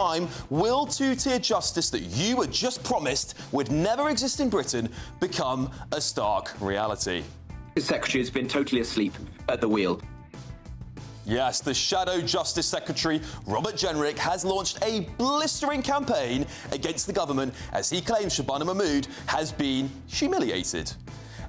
time will two-tier justice that you were just promised would never exist in Britain become a stark reality? The Secretary has been totally asleep at the wheel. Yes, the Shadow Justice Secretary, Robert Jenrick, has launched a blistering campaign against the government as he claims Shabana Mahmood has been humiliated.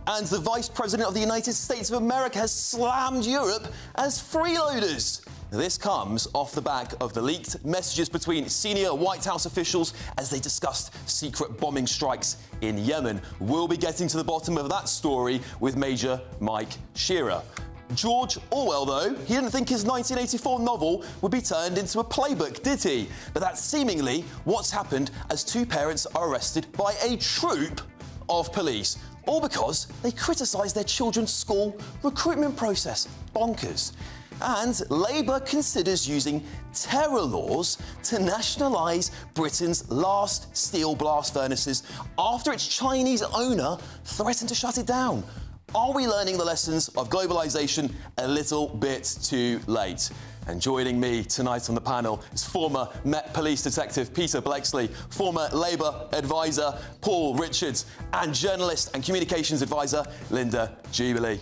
And the Vice President of the United States of America has slammed Europe as freeloaders. This comes off the back of the leaked messages between senior White House officials as they discussed secret bombing strikes in Yemen. We'll be getting to the bottom of that story with Major Mike Shearer. George Orwell, though, he didn't think his 1984 novel would be turned into a playbook, did he? But that's seemingly what's happened as two parents are arrested by a troop of police, all because they criticised their children's school recruitment process. Bonkers. And Labour considers using terror laws to nationalise Britain's last steel blast furnaces after its Chinese owner threatened to shut it down. Are we learning the lessons of globalisation a little bit too late? And joining me tonight on the panel is former Met Police Detective Peter Bleksley, former Labour advisor Paul Richards, and journalist and communications advisor Linda Jubilee.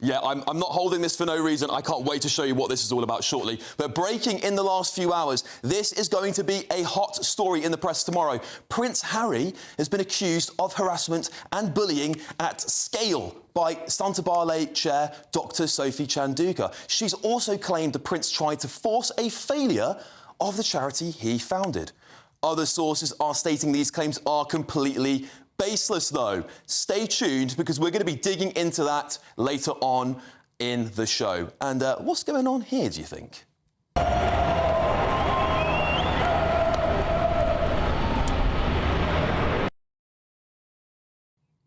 Yeah, I'm not holding this for no reason. I can't wait to show you what this is all about shortly. But breaking in the last few hours, this is going to be a hot story in the press tomorrow. Prince Harry has been accused of harassment and bullying at scale by Santa Ballet chair Dr. Sophie Chanduka. She's also claimed the prince tried to force a failure of the charity he founded. Other sources are stating these claims are completely baseless, though. Stay tuned, because we're going to be digging into that later on in the show. And what's going on here, do you think?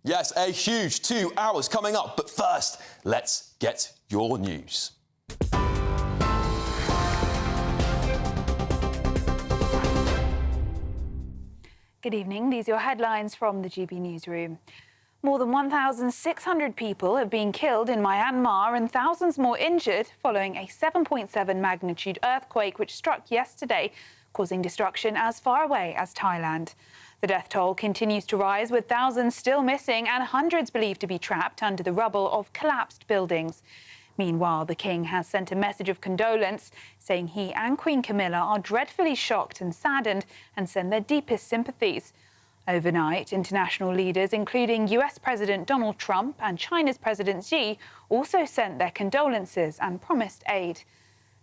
Yes, a huge 2 hours coming up. But first, let's get your news. Good evening. These are your headlines from the GB Newsroom. More than 1,600 people have been killed in Myanmar and thousands more injured following a 7.7 magnitude earthquake which struck yesterday, causing destruction as far away as Thailand. The death toll continues to rise, with thousands still missing and hundreds believed to be trapped under the rubble of collapsed buildings. Meanwhile, the King has sent a message of condolence, saying he and Queen Camilla are dreadfully shocked and saddened and send their deepest sympathies. Overnight, international leaders, including US President Donald Trump and China's President Xi, also sent their condolences and promised aid.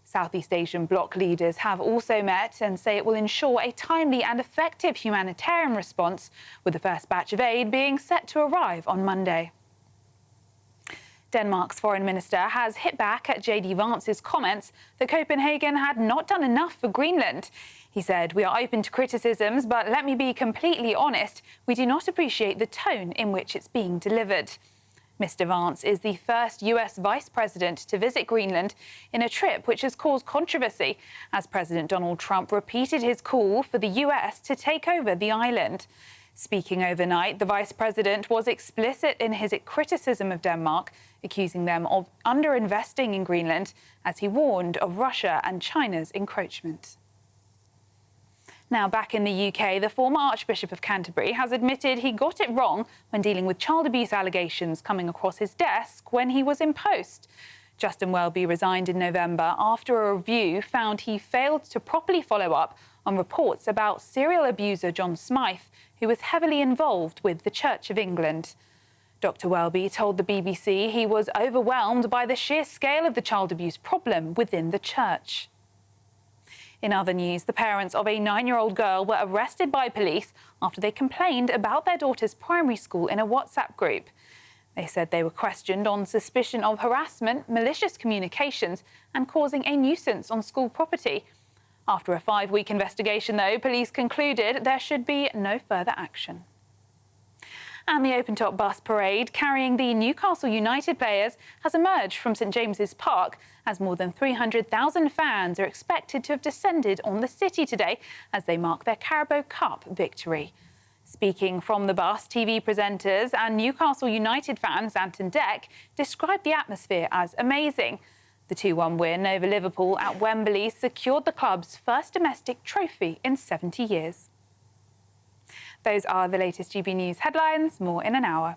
Southeast Asian bloc leaders have also met and say it will ensure a timely and effective humanitarian response, with the first batch of aid being set to arrive on Monday. Denmark's foreign minister has hit back at J.D. Vance's comments that Copenhagen had not done enough for Greenland. He said, "We are open to criticisms, but let me be completely honest, we do not appreciate the tone in which it's being delivered." Mr. Vance is the first US vice president to visit Greenland in a trip which has caused controversy, as President Donald Trump repeated his call for the US to take over the island. Speaking overnight, the vice president was explicit in his criticism of Denmark, accusing them of underinvesting in Greenland, as he warned of Russia and China's encroachment. Now, back in the UK, the former Archbishop of Canterbury has admitted he got it wrong when dealing with child abuse allegations coming across his desk when he was in post. Justin Welby resigned in November after a review found he failed to properly follow up on reports about serial abuser John Smythe, who was heavily involved with the Church of England. Dr. Welby told the BBC he was overwhelmed by the sheer scale of the child abuse problem within the church. In other news, the parents of a 9-year-old girl were arrested by police after they complained about their daughter's primary school in a WhatsApp group. They said they were questioned on suspicion of harassment, malicious communications, and causing a nuisance on school property. After a 5-week investigation, though, police concluded there should be no further action. And the open-top bus parade carrying the Newcastle United players has emerged from St James's Park, as more than 300,000 fans are expected to have descended on the city today as they mark their Carabao Cup victory. Speaking from the bus, TV presenters and Newcastle United fan Anton Deck described the atmosphere as amazing. The 2-1 win over Liverpool at Wembley secured the club's first domestic trophy in 70 years. Those are the latest GB News headlines. More in an hour.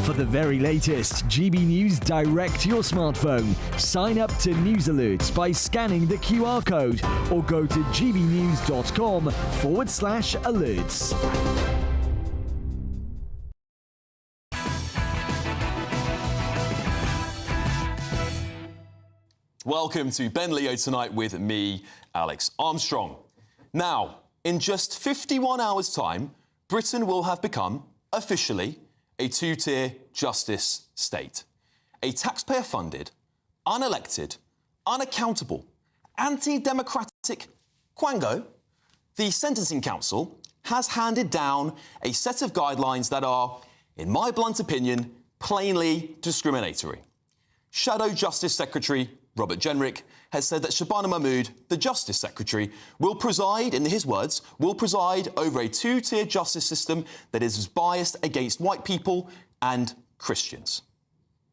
For the very latest GB News direct to your smartphone, sign up to News Alerts by scanning the QR code or go to gbnews.com/alerts. Welcome to Ben Leo Tonight with me, Alex Armstrong. Now, in just 51 hours' time, Britain will have become, officially, a two-tier justice state. A taxpayer-funded, unelected, unaccountable, anti-democratic quango, the Sentencing Council has handed down a set of guidelines that are, in my blunt opinion, plainly discriminatory. Shadow Justice Secretary Robert Jenrick has said that Shabana Mahmood, the Justice Secretary, will preside, in his words, will preside over a two-tier justice system that is biased against white people and Christians.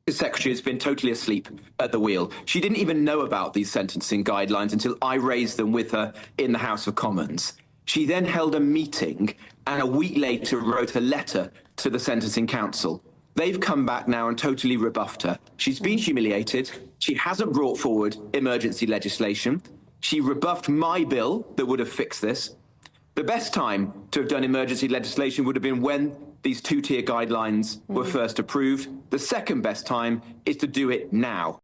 The Secretary has been totally asleep at the wheel. She didn't even know about these sentencing guidelines until I raised them with her in the House of Commons. She then held a meeting and a week later wrote a letter to the Sentencing Council. They've come back now and totally rebuffed her. She's been humiliated. She hasn't brought forward emergency legislation. She rebuffed my bill that would have fixed this. The best time to have done emergency legislation would have been when these two-tier guidelines were first approved. The second best time is to do it now.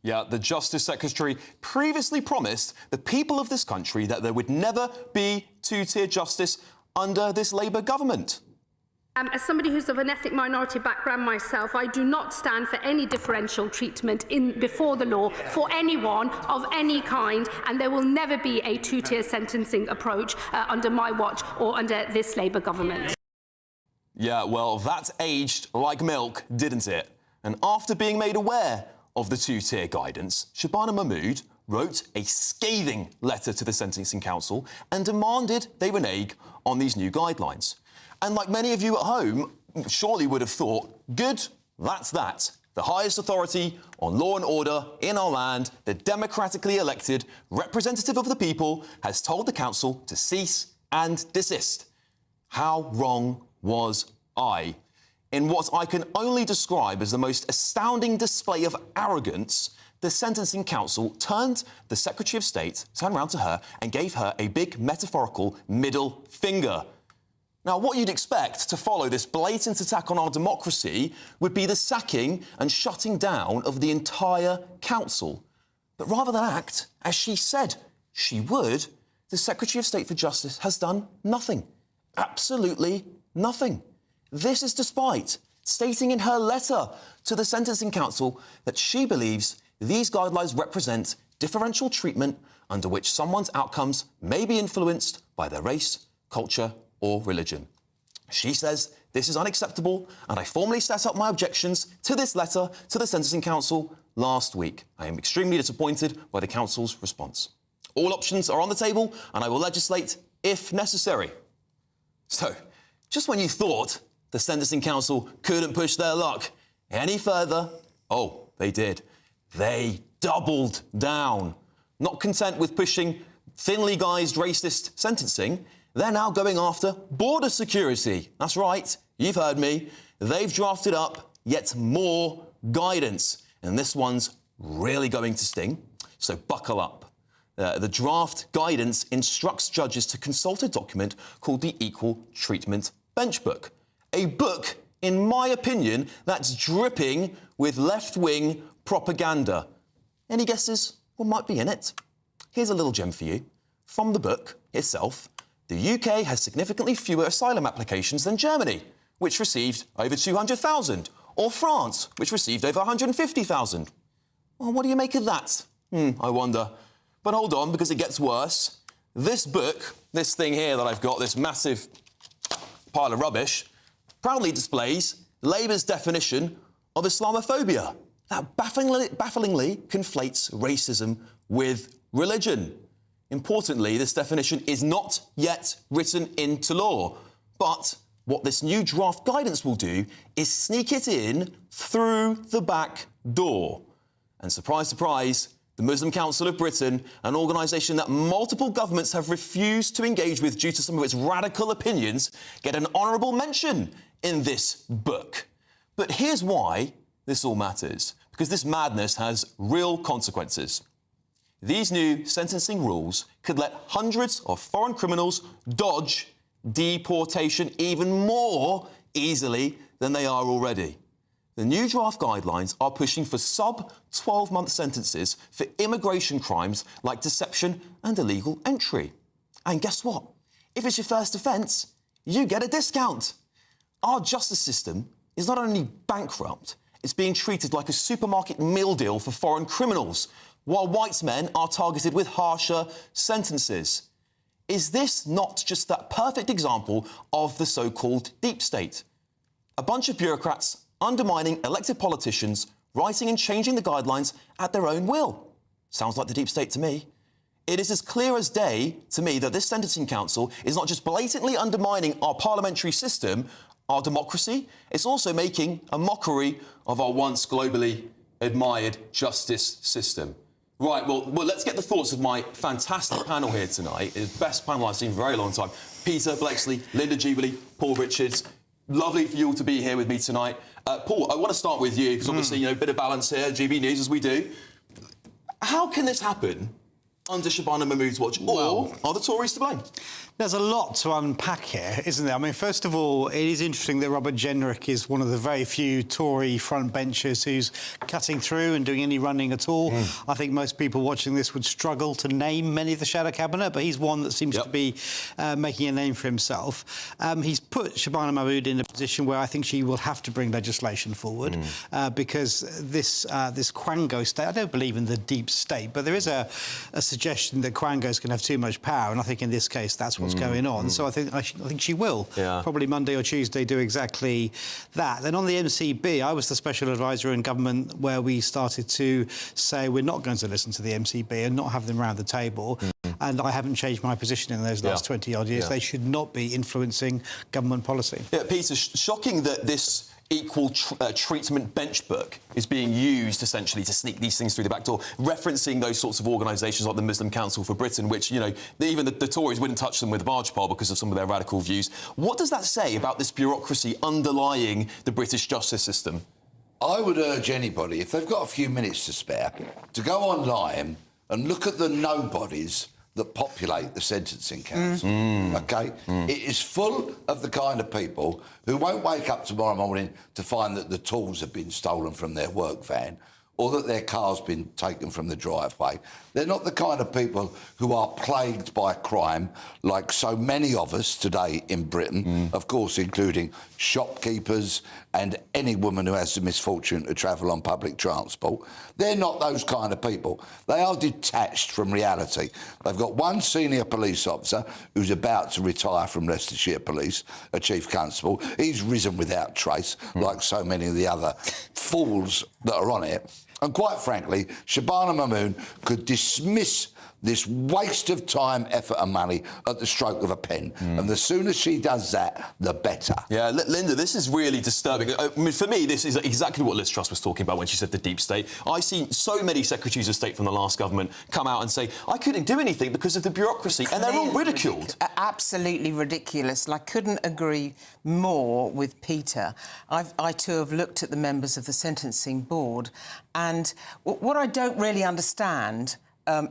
Yeah, the Justice Secretary previously promised the people of this country that there would never be two-tier justice under this Labour government. As somebody who's of an ethnic minority background myself, I do not stand for any differential treatment before the law for anyone of any kind, and there will never be a two-tier sentencing approach under my watch or under this Labour government. Yeah, well, that aged like milk, didn't it? And after being made aware of the two-tier guidance, Shabana Mahmood wrote a scathing letter to the Sentencing Council and demanded they renege on these new guidelines. And like many of you at home surely would have thought, good, that's that. The highest authority on law and order in our land, the democratically elected representative of the people, has told the council to cease and desist. How wrong was I? In what I can only describe as the most astounding display of arrogance, the Sentencing Council turned the Secretary of State, turned around to her and gave her a big metaphorical middle finger. Now, what you'd expect to follow this blatant attack on our democracy would be the sacking and shutting down of the entire council. But rather than act, as she said she would, the Secretary of State for Justice has done nothing. Absolutely nothing. This is despite stating in her letter to the Sentencing Council that she believes these guidelines represent differential treatment under which someone's outcomes may be influenced by their race, culture, or religion. She says this is unacceptable, and I formally set up my objections to this letter to the Sentencing Council last week. I am extremely disappointed by the Council's response. All options are on the table, and I will legislate if necessary. So, just when you thought the Sentencing Council couldn't push their luck any further, oh, they did. They doubled down. Not content with pushing thinly guised racist sentencing, they're now going after border security. That's right, you've heard me. They've drafted up yet more guidance, and this one's really going to sting, so buckle up. The draft guidance instructs judges to consult a document called the Equal Treatment Bench Book. A book, in my opinion, that's dripping with left-wing propaganda. Any guesses what might be in it? Here's a little gem for you. From the book itself, the UK has significantly fewer asylum applications than Germany, which received over 200,000, or France, which received over 150,000. Well, what do you make of that? I wonder. But hold on, because it gets worse. This book, this thing here that I've got, this massive pile of rubbish, proudly displays Labour's definition of Islamophobia. That bafflingly conflates racism with religion. Importantly, this definition is not yet written into law. But what this new draft guidance will do is sneak it in through the back door. And surprise, surprise, the Muslim Council of Britain, an organisation that multiple governments have refused to engage with due to some of its radical opinions, get an honourable mention in this book. But here's why this all matters. Because this madness has real consequences. These new sentencing rules could let hundreds of foreign criminals dodge deportation even more easily than they are already. The new draft guidelines are pushing for sub-12-month sentences for immigration crimes like deception and illegal entry. And guess what? If it's your first offence, you get a discount. Our justice system is not only bankrupt, it's being treated like a supermarket meal deal for foreign criminals, while white men are targeted with harsher sentences. Is this not just that perfect example of the so-called deep state? A bunch of bureaucrats undermining elected politicians, writing and changing the guidelines at their own will. Sounds like the deep state to me. It is as clear as day to me that this sentencing council is not just blatantly undermining our parliamentary system, our democracy, it's also making a mockery of our once globally admired justice system. Right, well, let's get the thoughts of my fantastic panel here tonight. It's the best panel I've seen in a very long time. Peter Bleksley, Linda Jubilee, Paul Richards. Lovely for you all to be here with me tonight. Paul, I want to start with you, because obviously, you know, a bit of balance here, GB News, as we do. How can this happen under Shabana Mahmood's watch, or are the Tories to blame? There's a lot to unpack here, isn't there? I mean, first of all, it is interesting that Robert Jenrick is one of the very few Tory frontbenchers who's cutting through and doing any running at all. I think most people watching this would struggle to name many of the shadow cabinet, but he's one that seems to be making a name for himself. He's put Shabana Mahmood in a position where I think she will have to bring legislation forward because this Quango state, I don't believe in the deep state, but there is a suggestion that Quangos can have too much power, and I think in this case that's what's going on. So I think she will probably Monday or Tuesday do exactly that. Then on the MCB, I was the special advisor in government where we started to say we're not going to listen to the MCB and not have them around the table. And I haven't changed my position in those last 20-odd years. They should not be influencing government policy. Yeah, Peter, shocking that this equal treatment bench book is being used essentially to sneak these things through the back door, referencing those sorts of organisations like the Muslim Council for Britain, which, you know, even the Tories wouldn't touch them with a barge pole because of some of their radical views. What does that say about this bureaucracy underlying the British justice system? I would urge anybody, if they've got a few minutes to spare, to go online and look at the nobodies that populate the sentencing council, OK? It is full of the kind of people who won't wake up tomorrow morning to find that the tools have been stolen from their work van or that their car's been taken from the driveway. They're not the kind of people who are plagued by crime like so many of us today in Britain, of course, including shopkeepers and any woman who has the misfortune to travel on public transport. They're not those kind of people. They are detached from reality. They've got one senior police officer who's about to retire from Leicestershire Police, a chief constable. He's risen without trace, like so many of the other fools that are on it. And quite frankly, Shabana Mahmood could dismiss this waste of time, effort and money at the stroke of a pen. And the sooner she does that, the better. Yeah, Linda, this is really disturbing. I mean, for me, this is exactly what Liz Truss was talking about when she said the deep state. I've seen so many secretaries of state from the last government come out and say, I couldn't do anything because of the bureaucracy, and they're all ridiculed. Absolutely ridiculous. And I couldn't agree more with Peter. I too have looked at the members of the sentencing board, and what I don't really understand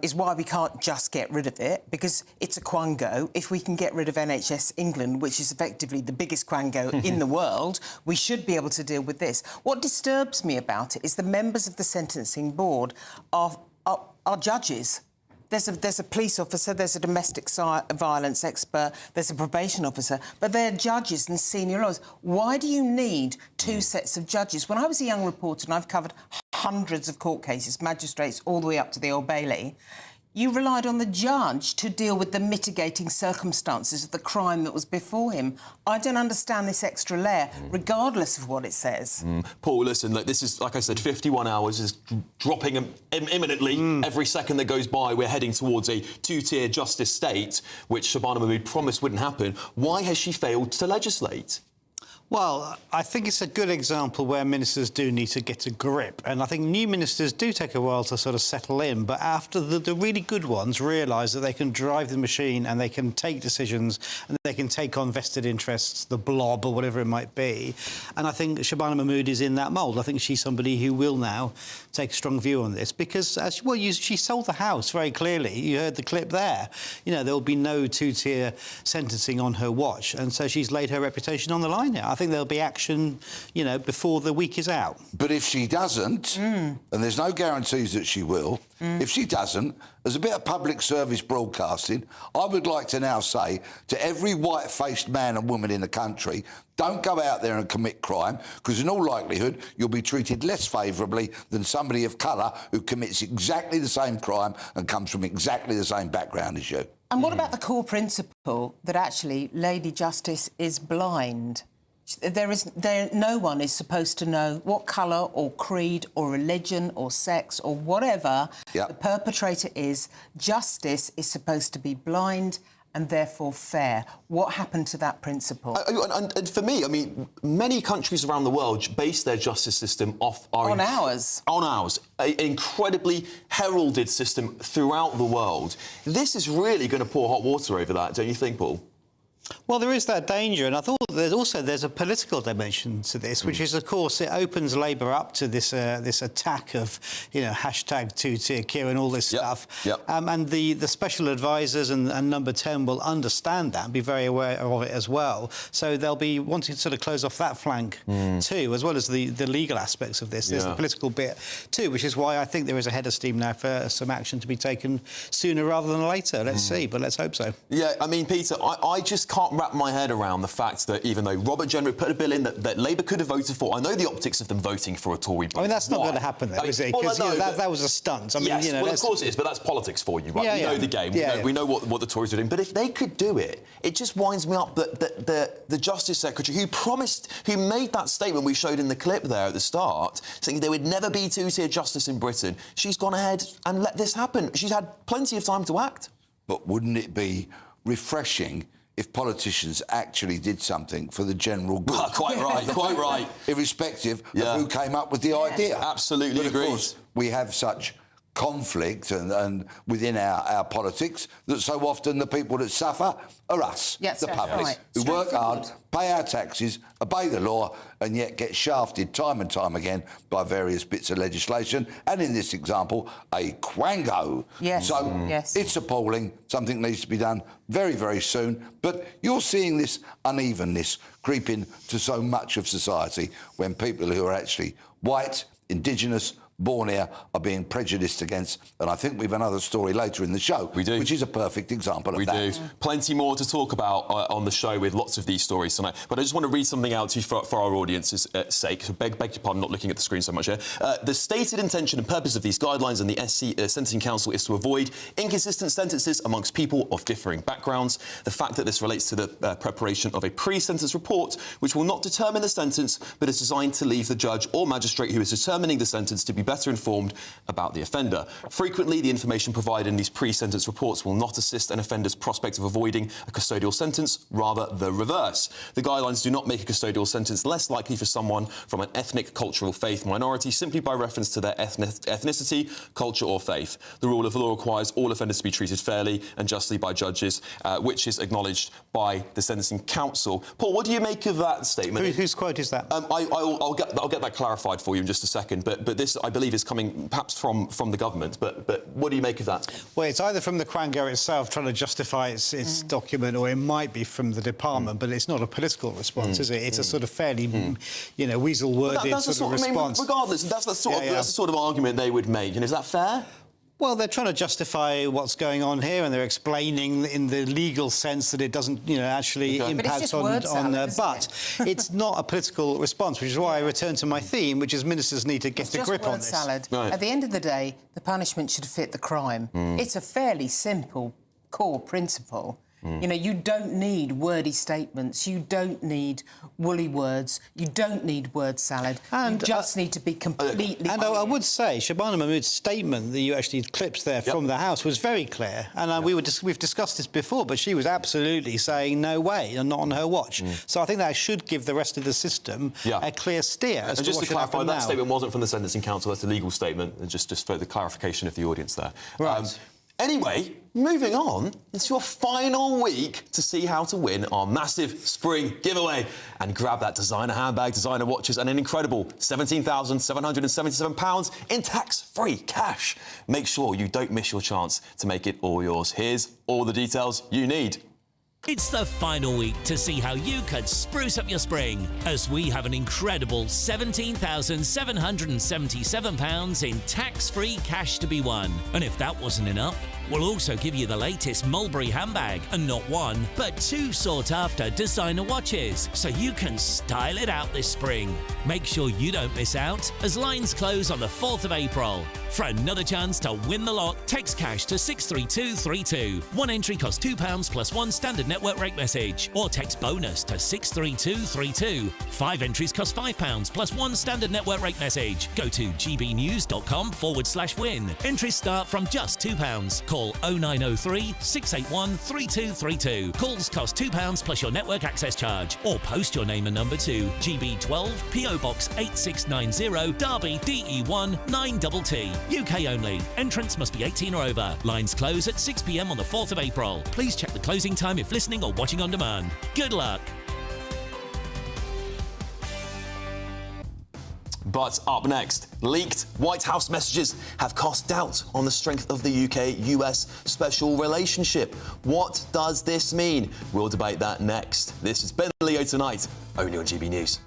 is why we can't just get rid of it, because it's a quango. If we can get rid of NHS England, which is effectively the biggest quango in the world, we should be able to deal with this. What disturbs me about it is the members of the sentencing board are judges. There's a police officer, there's a domestic violence expert, there's a probation officer, but they're judges and senior lawyers. Why do you need two sets of judges? When I was a young reporter, and I've covered hundreds of court cases, magistrates all the way up to the Old Bailey, You relied on the judge to deal with the mitigating circumstances of the crime that was before him. I don't understand this extra layer, regardless of what it says. Paul, listen, look, this is, like I said, 51 hours is dropping imminently. Every second that goes by, we're heading towards a two-tier justice state, which Shabana Mahmood promised wouldn't happen. Why has she failed to legislate? Well, I think it's a good example where ministers do need to get a grip. And I think new ministers do take a while to sort of settle in. But after the really good ones realise that they can drive the machine and they can take decisions and they can take on vested interests, the blob or whatever it might be. And I think Shabana Mahmood is in that mould. I think she's somebody who will now take a strong view on this because, she sold the House very clearly. You heard the clip there. You know, there will be no two-tier sentencing on her watch. And so she's laid her reputation on the line now. I think there'll be action, you know, before the week is out. But if she doesn't, and there's no guarantees that she will, if she doesn't, as a bit of public service broadcasting, I would like to now say to every white-faced man and woman in the country, don't go out there and commit crime, because in all likelihood you'll be treated less favourably than somebody of colour who commits exactly the same crime and comes from exactly the same background as you. And what about the core principle that actually Lady Justice is blind? No one is supposed to know what colour or creed or religion or sex or whatever the perpetrator is. Justice is supposed to be blind and therefore fair. What happened to that principle? And for me, I mean, many countries around the world base their justice system on ours. On ours. An incredibly heralded system throughout the world. This is really going to pour hot water over that, don't you think, Paul? Well, there is that danger, and I thought there's a political dimension to this, which is, of course, it opens Labour up to this attack of, you know, hashtag two-tier Keir and all this stuff. And the special advisors and Number 10 will understand that and be very aware of it as well. So they'll be wanting to sort of close off that flank too, as well as the legal aspects of this. There's the political bit too, which is why I think there is a head of steam now for some action to be taken sooner rather than later. Let's see, but let's hope so. Yeah, I mean, Peter, I just can't wrap my head around the fact that even though Robert Jenrick put a bill in that Labour could have voted for, I know the optics of them voting for a Tory bill. I mean, that's not going to happen, though, is it? Because that was a stunt. I mean, yes, you know, well, of course it is, but that's politics for you, right? We know the game. We know what the Tories are doing. But if they could do it, it just winds me up that the Justice Secretary who made that statement we showed in the clip there at the start, saying there would never be two-tier justice in Britain, she's gone ahead and let this happen. She's had plenty of time to act. But wouldn't it be refreshing if politicians actually did something for the general good? Quite right. Irrespective of who came up with the idea. Absolutely agree. Of course, we have such conflict and within our politics that so often the people that suffer are us, the public, who work hard, pay our taxes, obey the law, and yet get shafted time and time again by various bits of legislation, and in this example, a quango. It's appalling. Something needs to be done very, very soon. But you're seeing this unevenness creep into so much of society when people who are actually white, indigenous, born here are being prejudiced against, and I think we've another story later in the show. We do. Which is a perfect example of that. We do. Plenty more to talk about on the show with lots of these stories tonight. But I just want to read something out to you for our audience's sake. So beg your pardon, not looking at the screen so much here. The stated intention and purpose of these guidelines and the SC Sentencing Council is to avoid inconsistent sentences amongst people of differing backgrounds. The fact that this relates to the preparation of a pre-sentence report, which will not determine the sentence, but is designed to leave the judge or magistrate who is determining the sentence to be better informed about the offender. Frequently, the information provided in these pre-sentence reports will not assist an offender's prospect of avoiding a custodial sentence, rather the reverse. The guidelines do not make a custodial sentence less likely for someone from an ethnic, cultural, faith minority simply by reference to their ethnicity, culture or faith. The rule of law requires all offenders to be treated fairly and justly by judges, which is acknowledged by the Sentencing Council. Paul, what do you make of that statement? Whose quote is that? I'll get that clarified for you in just a second, but this, I believe, is coming perhaps from the government, but what do you make of that? Well, it's either from the Quango itself trying to justify its document, or it might be from the department, but it's not a political response, is it? It's a sort of fairly, you know, weasel-worded sort of response. I mean, regardless, that's the sort of argument they would make, and is that fair? Well, they're trying to justify what's going on here, and they're explaining in the legal sense that it doesn't, actually impact on. But it's not a political response, which is why I return to my theme, which is ministers need to get a grip on this. Salad. Right. At the end of the day, the punishment should fit the crime. It's a fairly simple core principle. You don't need wordy statements. You don't need woolly words. You don't need word salad. And you just need to be completely... And I would say Shabana Mahmood's statement that you actually clipped there from the House was very clear. And we've discussed this before, but she was absolutely saying no way and not on her watch. So I think that should give the rest of the system a clear steer as to just what to clarify, that now. statement wasn't from the Sentencing Council. That's a legal statement. And just for the clarification of the audience there. Right. Anyway, moving on, it's your final week to see how to win our massive spring giveaway and grab that designer handbag, designer watches and an incredible £17,777 in tax-free cash. Make sure you don't miss your chance to make it all yours. Here's all the details you need. It's the final week to see how you could spruce up your spring, as we have an incredible £17,777 in tax-free cash to be won. And if that wasn't enough, we'll also give you the latest Mulberry handbag, and not one, but two sought-after designer watches, so you can style it out this spring. Make sure you don't miss out, as lines close on the 4th of April. For another chance to win the lot, text cash to 63232. One entry costs £2 plus one standard network rate message, or text bonus to 63232. 5 entries cost £5 plus one standard network rate message. Go to gbnews.com/win. Entries start from just £2. Call 0903 681 3232. Calls cost £2 plus your network access charge, or post your name and number to GB12 PO Box 8690 Derby DE1 9TT. UK only. Entrants must be 18 or over. Lines close at 6 p.m. on the 4th of April. Please check the closing time if listening or watching on demand. Good luck. But up next, leaked White House messages have cast doubt on the strength of the UK-US special relationship. What does this mean? We'll debate that next. This is Ben Leo Tonight, only on GB News.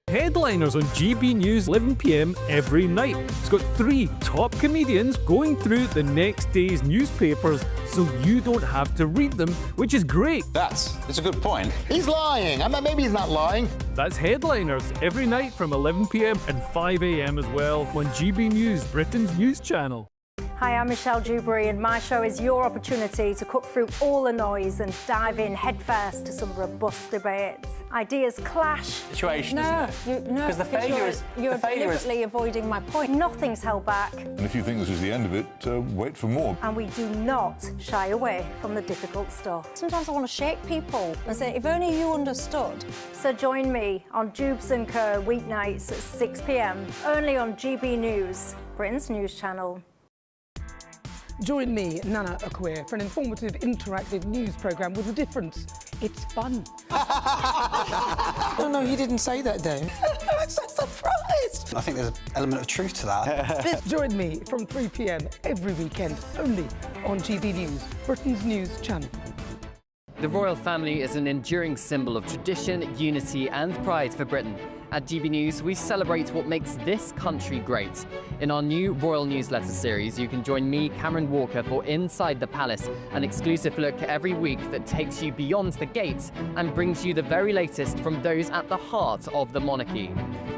Headliners on GB News 11 p.m. every night. It's got 3 top comedians going through the next day's newspapers so you don't have to read them, which is great. That's a good point. He's lying. I mean, maybe he's not lying. That's Headliners every night from 11 p.m. and 5 a.m. as well on GB News, Britain's news channel. Hi, I'm Michelle Dewberry, and my show is your opportunity to cut through all the noise and dive in headfirst to some robust debates. Ideas clash. Situation, isn't it? No, because the failure is you're deliberately avoiding my point. Nothing's held back. And if you think this is the end of it, wait for more. And we do not shy away from the difficult stuff. Sometimes I want to shake people and say, if only you understood. So join me on Jubes & Co. weeknights at 6 p.m. only on GB News, Britain's news channel. Join me, Nana Akwe, for an informative, interactive news programme with a difference. It's fun. No, he didn't say that, Dave. I'm so surprised. I think there's an element of truth to that. Join me from 3 p.m. every weekend, only on GB News, Britain's news channel. The royal family is an enduring symbol of tradition, unity and pride for Britain. At GB News, we celebrate what makes this country great. In our new Royal Newsletter series, you can join me, Cameron Walker, for Inside the Palace, an exclusive look every week that takes you beyond the gates and brings you the very latest from those at the heart of the monarchy.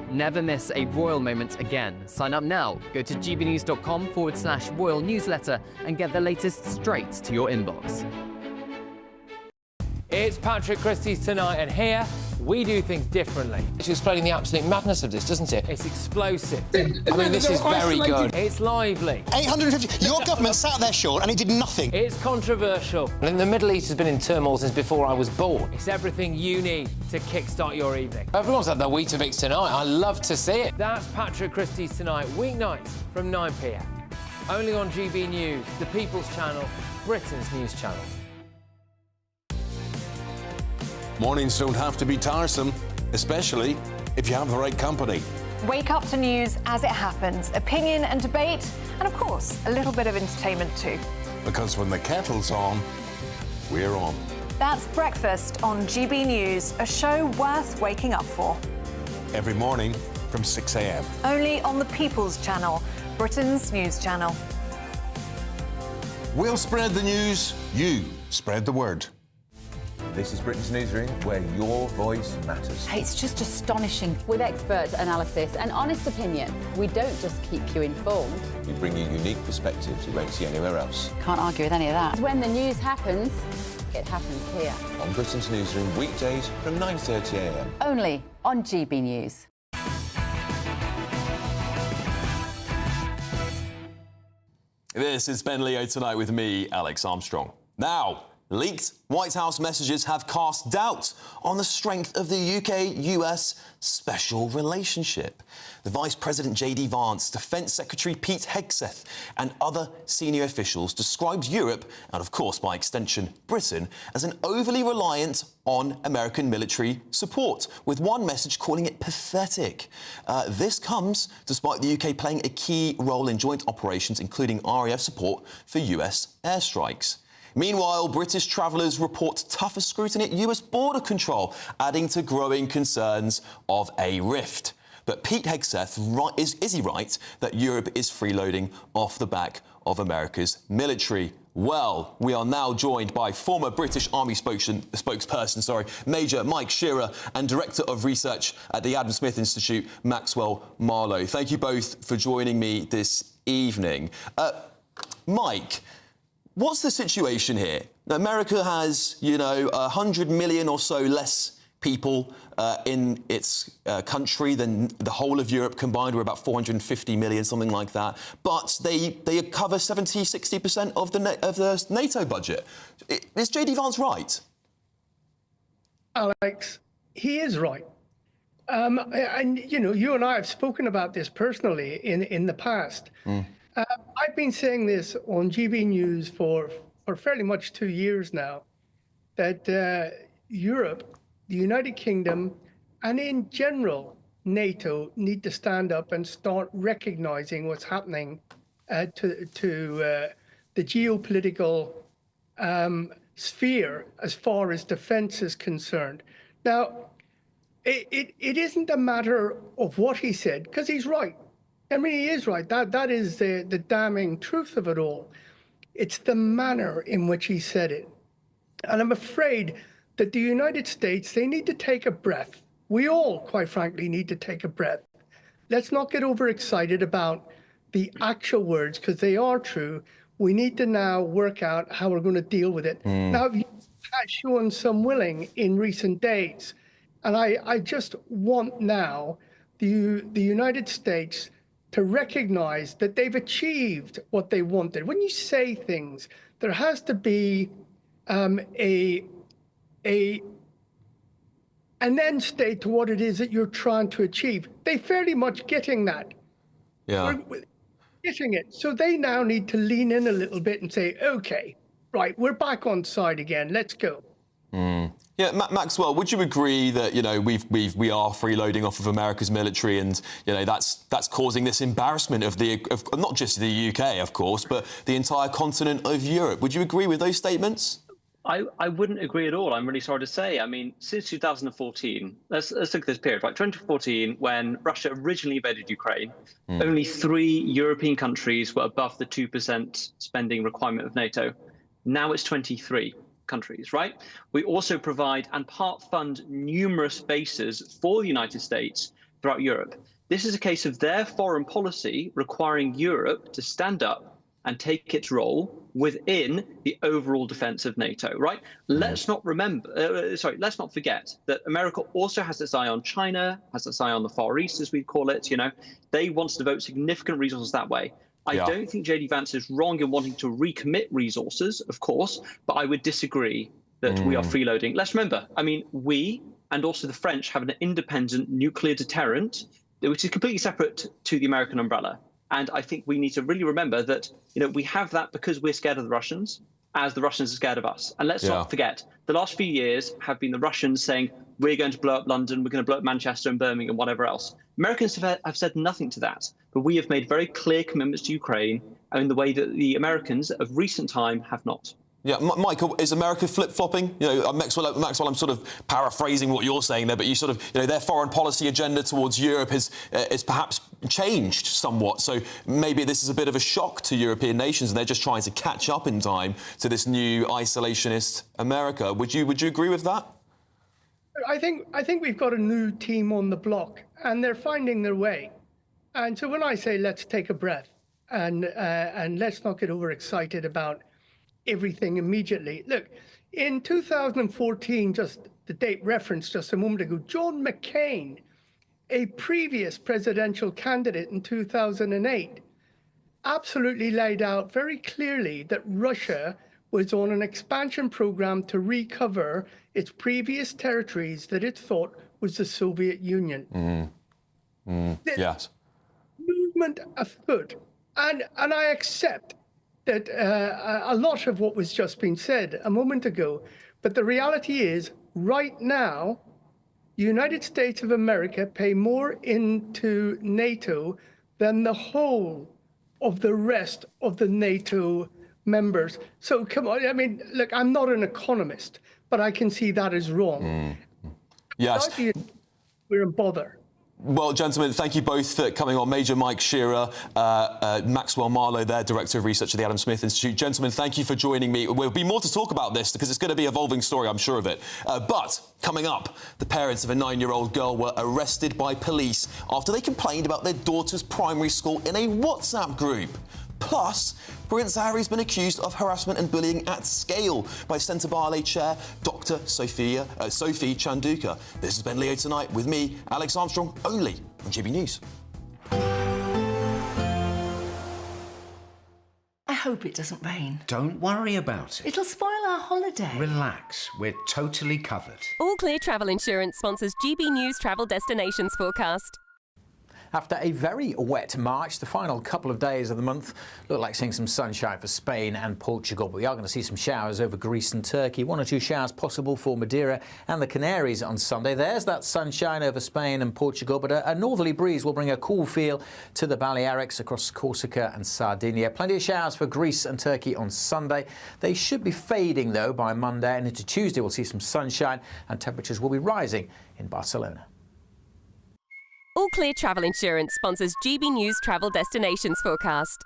Never miss a royal moment again. Sign up now. Go to gbnews.com/royal newsletter and get the latest straight to your inbox. It's Patrick Christie's Tonight, and here we do things differently. It's explaining the absolute madness of this, doesn't it? It's explosive. I mean, this is very good. It's lively. 850. Your government sat there short and it did nothing. It's controversial. And the Middle East has been in turmoil since before I was born. It's everything you need to kickstart your evening. Everyone's had their Weetabix tonight. I love to see it. That's Patrick Christie's Tonight, weeknights from 9 p.m. Only on GB News, the People's Channel, Britain's news channel. Mornings don't have to be tiresome, especially if you have the right company. Wake up to news as it happens, opinion and debate, and of course, a little bit of entertainment too. Because when the kettle's on, we're on. That's Breakfast on GB News, a show worth waking up for. Every morning from 6 a.m. Only on the People's Channel, Britain's news channel. We'll spread the news, you spread the word. This is Britain's Newsroom, where your voice matters. It's just astonishing. With expert analysis and honest opinion, we don't just keep you informed. We bring you unique perspectives you won't see anywhere else. Can't argue with any of that. When the news happens, it happens here. On Britain's Newsroom, weekdays from 9:30 a.m. Only on GB News. This is Ben Leo Tonight with me, Alex Armstrong. Now, leaked White House messages have cast doubt on the strength of the UK-US special relationship. The Vice President J.D. Vance, Defence Secretary Pete Hegseth and other senior officials described Europe, and of course by extension Britain, as an overly reliant on American military support, with one message calling it pathetic. This comes despite the UK playing a key role in joint operations, including RAF support for US airstrikes. Meanwhile, British travellers report tougher scrutiny at US border control, adding to growing concerns of a rift. But Pete Hegseth, is he right that Europe is freeloading off the back of America's military? Well, we are now joined by former British Army spokesperson, Major Mike Shearer, and Director of Research at the Adam Smith Institute, Maxwell Marlowe. Thank you both for joining me this evening. Mike, what's the situation here? America has, 100 million or so less people in its country than the whole of Europe combined. We're about 450 million, something like that. But they cover 70-60% of the NATO budget. Is J.D. Vance right? Alex, he is right. And, you and I have spoken about this personally in the past. I've been saying this on GB News for fairly much 2 years now, that Europe, the United Kingdom, and in general, NATO need to stand up and start recognizing what's happening to the geopolitical sphere as far as defense is concerned. Now, it isn't a matter of what he said, because he's right. I mean, he is right. That is the damning truth of it all. It's the manner in which he said it. And I'm afraid that the United States, they need to take a breath. We all, quite frankly, need to take a breath. Let's not get overexcited about the actual words, because they are true. We need to now work out how we're going to deal with it. Now, you have shown some willing in recent days, and I just want now the United States to recognize that they've achieved what they wanted. When you say things, there has to be an end state to what it is that you're trying to achieve. They're fairly much getting that. Yeah. We're getting it. So they now need to lean in a little bit and say, okay, right, we're back on side again. Let's go. Yeah, Maxwell, would you agree that we are freeloading off of America's military, and that's causing this embarrassment of not just the UK, of course, but the entire continent of Europe? Would you agree with those statements? I wouldn't agree at all. I'm really sorry to say. I mean, since 2014, let's look at this period, right? 2014, when Russia originally invaded Ukraine, only 3 European countries were above the 2% spending requirement of NATO. Now it's 23 countries, right? We also provide and part fund numerous bases for the United States throughout Europe. This is a case of their foreign policy requiring Europe to stand up and take its role within the overall defense of NATO, right? Let's not let's not forget that America also has its eye on China, has its eye on the Far East, as we call it. They want to devote significant resources that way. I don't think J.D. Vance is wrong in wanting to recommit resources, of course, but I would disagree that we are freeloading. Let's remember, I mean, we and also the French have an independent nuclear deterrent, which is completely separate to the American umbrella. And I think we need to really remember that, we have that because we're scared of the Russians, as the Russians are scared of us. And let's not forget, the last few years have been the Russians saying, we're going to blow up London, we're going to blow up Manchester and Birmingham, whatever else. Americans have said nothing to that, but we have made very clear commitments to Ukraine in the way that the Americans of recent time have not. Yeah, Michael, is America flip-flopping? You know, Maxwell, I'm sort of paraphrasing what you're saying there, but you sort of, you know, their foreign policy agenda towards Europe has perhaps changed somewhat. So maybe this is a bit of a shock to European nations, and they're just trying to catch up in time to this new isolationist America. Would you agree with that? I think we've got a new team on the block, and they're finding their way. And so when I say let's take a breath and let's not get overexcited about everything immediately. Look, in 2014, just the date referenced just a moment ago, John McCain, a previous presidential candidate in 2008, absolutely laid out very clearly that Russia was on an expansion program to recover its previous territories that it thought was the Soviet Union. Yes. Movement afoot. And I accept that a lot of what was just been said a moment ago, but the reality is, right now, the United States of America pay more into NATO than the whole of the rest of the NATO members. So come on, I mean, look, I'm not an economist, but I can see that as wrong. Yes. We're in bother. Well, gentlemen, thank you both for coming on. Major Mike Shearer, Maxwell Marlowe there, Director of Research at the Adam Smith Institute. Gentlemen, thank you for joining me. There'll be more to talk about this because it's going to be an evolving story, I'm sure of it. But coming up, the parents of a 9-year-old girl were arrested by police after they complained about their daughter's primary school in a WhatsApp group. Plus, Prince Harry's been accused of harassment and bullying at scale by Centre Barley Chair Dr. Sophie Chanduka. This is Ben Leo Tonight with me, Alex Armstrong, only on GB News. I hope it doesn't rain. Don't worry about it. It'll spoil our holiday. Relax, we're totally covered. All Clear Travel Insurance sponsors GB News Travel Destinations Forecast. After a very wet March, the final couple of days of the month look like seeing some sunshine for Spain and Portugal. But we are going to see some showers over Greece and Turkey. 1 or 2 showers possible for Madeira and the Canaries on Sunday. There's that sunshine over Spain and Portugal, but a northerly breeze will bring a cool feel to the Balearics across Corsica and Sardinia. Plenty of showers for Greece and Turkey on Sunday. They should be fading, though, by Monday, and into Tuesday we'll see some sunshine and temperatures will be rising in Barcelona. All Clear Travel Insurance sponsors GB News Travel Destinations Forecast.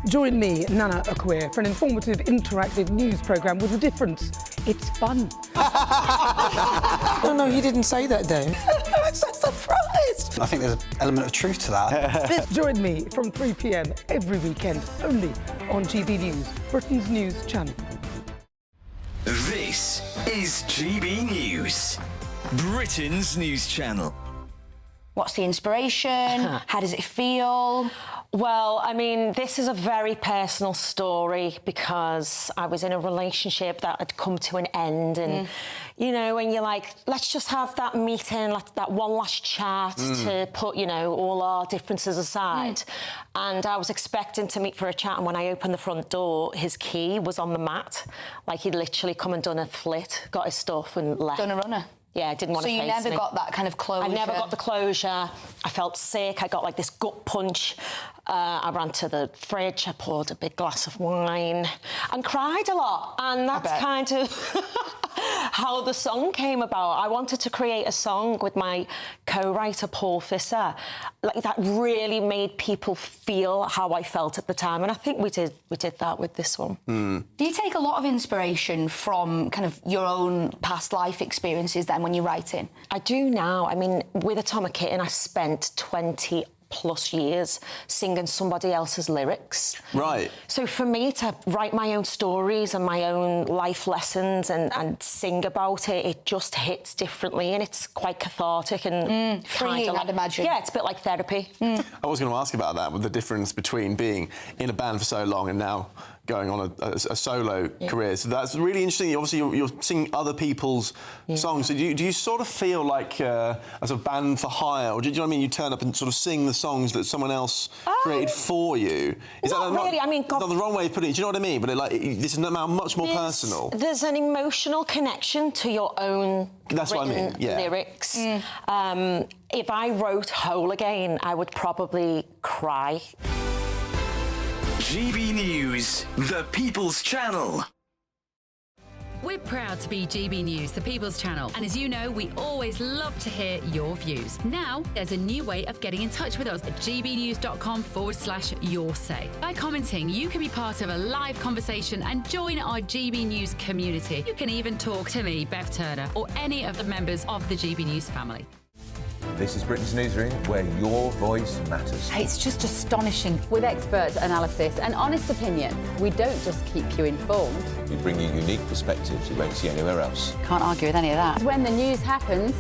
Join me, Nana Akwe, for an informative, interactive news programme with a difference. It's fun. No, he didn't say that, Dave. I'm so surprised. I think there's an element of truth to that. Join me from 3 p.m. every weekend, only on GB News, Britain's news channel. This is GB News, Britain's news channel. What's the inspiration? How does it feel? Well, I mean, this is a very personal story because I was in a relationship that had come to an end and, you know, when you're like, let's just have that meeting, that one last chat to put, you know, all our differences aside. And I was expecting to meet for a chat, and when I opened the front door, his key was on the mat. Like, he'd literally come and done a flit, got his stuff and left. Done a runner? Yeah, I didn't want to face me. So you never got that kind of closure? I never got the closure. I felt sick. I got like this gut punch. I ran to the fridge. I poured a big glass of wine and cried a lot. And that's kind of how the song came about. I wanted to create a song with my co-writer, Paul Fisser, like that really made people feel how I felt at the time. And I think we did that with this one. Do you take a lot of inspiration from kind of your own past life experiences then when you're writing? I do now. I mean, with Atomic Kitten, I spent 20+ years singing somebody else's lyrics. Right. So for me to write my own stories and my own life lessons and sing about it, it just hits differently and it's quite cathartic and freeing, I'd imagine. Yeah, it's a bit like therapy. I was going to ask about that, with the difference between being in a band for so long and now going on a solo career. So that's really interesting. Obviously, you're singing other people's songs. So do you sort of feel like as a band for hire, or do you know what I mean? You turn up and sort of sing the songs that someone else created for you. Is not that really. I mean, not the wrong way of putting it? Do you know what I mean? But this is now much more personal. There's an emotional connection to your own lyrics. If I wrote Whole Again, I would probably cry. GB News, the People's Channel. We're proud to be GB News, the People's Channel. And as you know, we always love to hear your views. Now, there's a new way of getting in touch with us at gbnews.com/your say. By commenting, you can be part of a live conversation and join our GB News community. You can even talk to me, Bev Turner, or any of the members of the GB News family. This is Britain's Newsroom, where your voice matters. It's just astonishing. With expert analysis and honest opinion, we don't just keep you informed. We bring you unique perspectives you won't see anywhere else. Can't argue with any of that. When the news happens,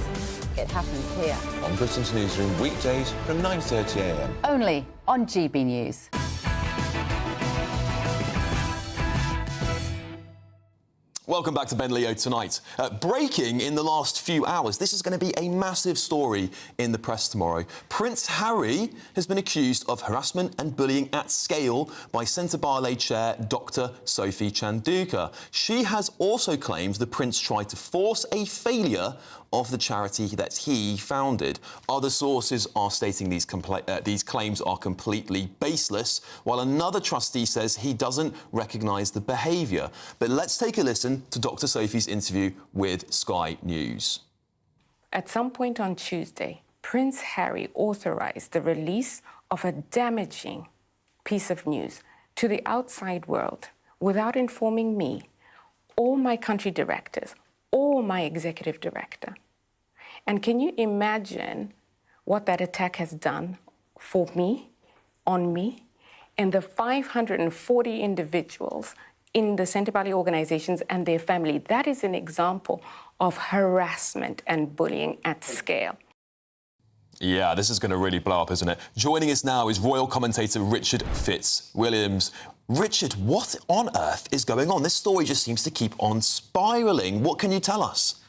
it happens here. On Britain's Newsroom, weekdays from 9:30 a.m. Only on GB News. Welcome back to Ben Leo Tonight. Breaking in the last few hours. This is going to be a massive story in the press tomorrow. Prince Harry has been accused of harassment and bullying at scale by Centre Barley Chair Dr. Sophie Chanduka. She has also claimed the Prince tried to force a failure of the charity that he founded. Other sources are stating these claims are completely baseless, while another trustee says he doesn't recognise the behaviour. But let's take a listen to Dr. Sophie's interview with Sky News. At some point on Tuesday, Prince Harry authorised the release of a damaging piece of news to the outside world without informing me, or my country directors, or my executive director. And can you imagine what that attack has done for me, on me, and the 540 individuals in the Centre Barley organisations and their family? That is an example of harassment and bullying at scale. Yeah, this is going to really blow up, isn't it? Joining us now is royal commentator Richard Fitzwilliams. Richard, what on earth is going on? This story just seems to keep on spiralling. What can you tell us?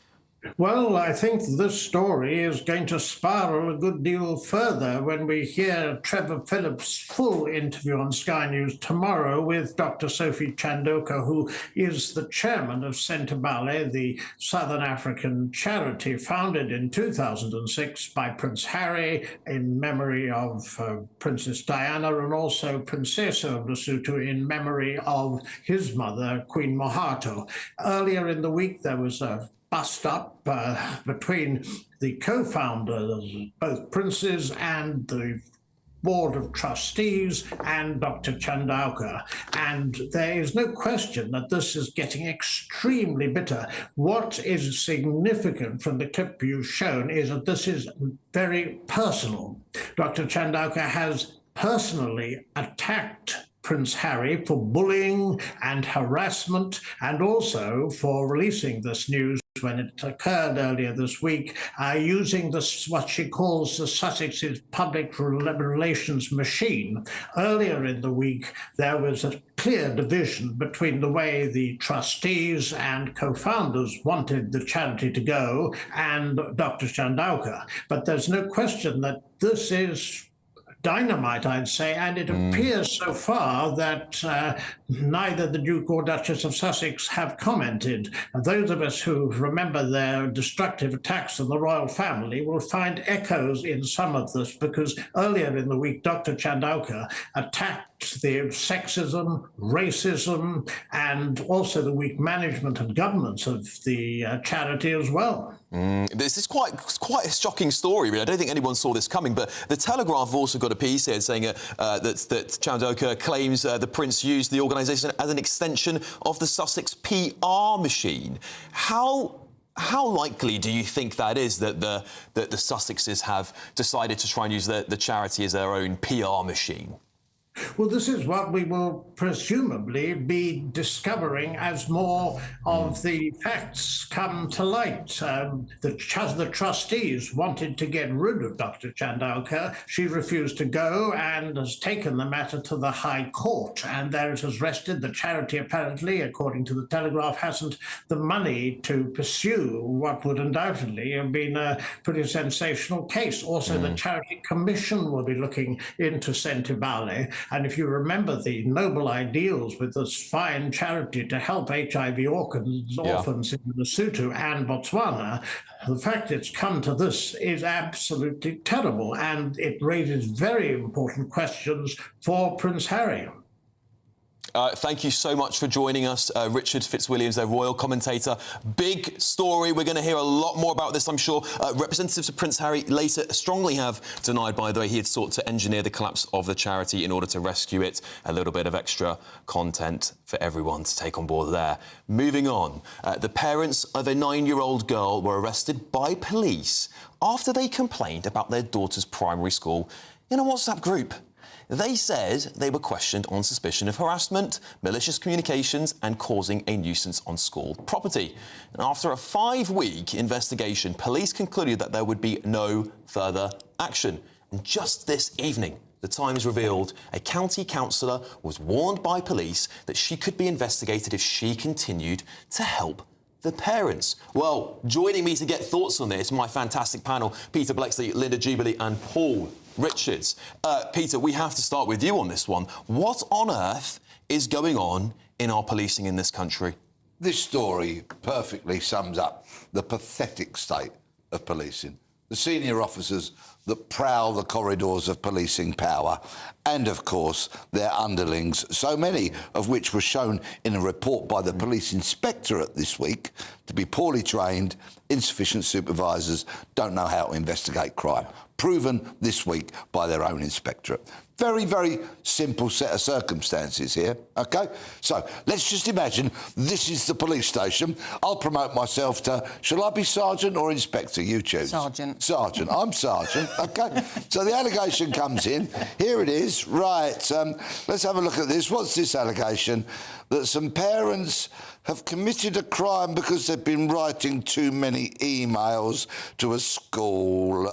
Well, I think this story is going to spiral a good deal further when we hear Trevor Phillips' full interview on Sky News tomorrow with Dr. Sophie Chanduka, who is the chairman of Centre Barley, the Southern African charity founded in 2006 by Prince Harry in memory of Princess Diana, and also Princesa of Lesotho in memory of his mother, Queen Mohato. Earlier in the week, there was a bust-up between the co-founders, both princes, and the Board of Trustees and Dr. Chanduka. And there is no question that this is getting extremely bitter. What is significant from the clip you've shown is that this is very personal. Dr. Chanduka has personally attacked Prince Harry for bullying and harassment, and also for releasing this news when it occurred earlier this week, using this, what she calls the Sussex's public relations machine. Earlier in the week, there was a clear division between the way the trustees and co-founders wanted the charity to go and Dr. Chanduka. But there's no question that this is dynamite, I'd say, and it appears so far that neither the Duke or Duchess of Sussex have commented. And those of us who remember their destructive attacks on the royal family will find echoes in some of this, because earlier in the week, Dr. Chanduka attacked the sexism, racism, and also the weak management and governance of the charity as well. This is quite a shocking story, really. I don't think anyone saw this coming, but the Telegraph have also got a piece here saying that Chanduka claims the Prince used the organisation as an extension of the Sussex PR machine. How likely do you think that is, that the Sussexes have decided to try and use the charity as their own PR machine? Well, this is what we will presumably be discovering as more of the facts come to light. The trustees wanted to get rid of Dr. Chanduka. She refused to go and has taken the matter to the High Court, and there it has rested. The charity, apparently, according to the Telegraph, hasn't the money to pursue what would undoubtedly have been a pretty sensational case. Also, the Charity Commission will be looking into Centre Barley. And if you remember the noble ideals with this fine charity to help HIV orphans in Lesotho and Botswana, the fact it's come to this is absolutely terrible, and it raises very important questions for Prince Harry. Thank you so much for joining us, Richard Fitzwilliams, their royal commentator. Big story. We're going to hear a lot more about this, I'm sure. Representatives of Prince Harry later strongly have denied, by the way, he had sought to engineer the collapse of the charity in order to rescue it. A little bit of extra content for everyone to take on board there. Moving on, the parents of a 9-year-old girl were arrested by police after they complained about their daughter's primary school in a WhatsApp group. They said they were questioned on suspicion of harassment, malicious communications and causing a nuisance on school property. And after a 5-week investigation, police concluded that there would be no further action. And just this evening, The Times revealed a county councillor was warned by police that she could be investigated if she continued to help the parents. Well, joining me to get thoughts on this, my fantastic panel, Peter Blexley, Linda Jubilee and Paul Richards. Peter, we have to start with you on this one. What on earth is going on in our policing in this country? This story perfectly sums up the pathetic state of policing. The senior officers that prowl the corridors of policing power and, of course, their underlings, so many of which were shown in a report by the Police Inspectorate this week to be poorly trained, insufficient supervisors, don't know how to investigate crime. Proven this week by their own inspectorate. Very, very simple set of circumstances here, OK? So let's just imagine this is the police station. I'll promote myself to, shall I be sergeant or inspector? You choose. Sergeant. Sergeant. I'm sergeant, OK? So the allegation comes in. Here it is. Right, let's have a look at this. What's this allegation? That some parents have committed a crime because they've been writing too many emails to a school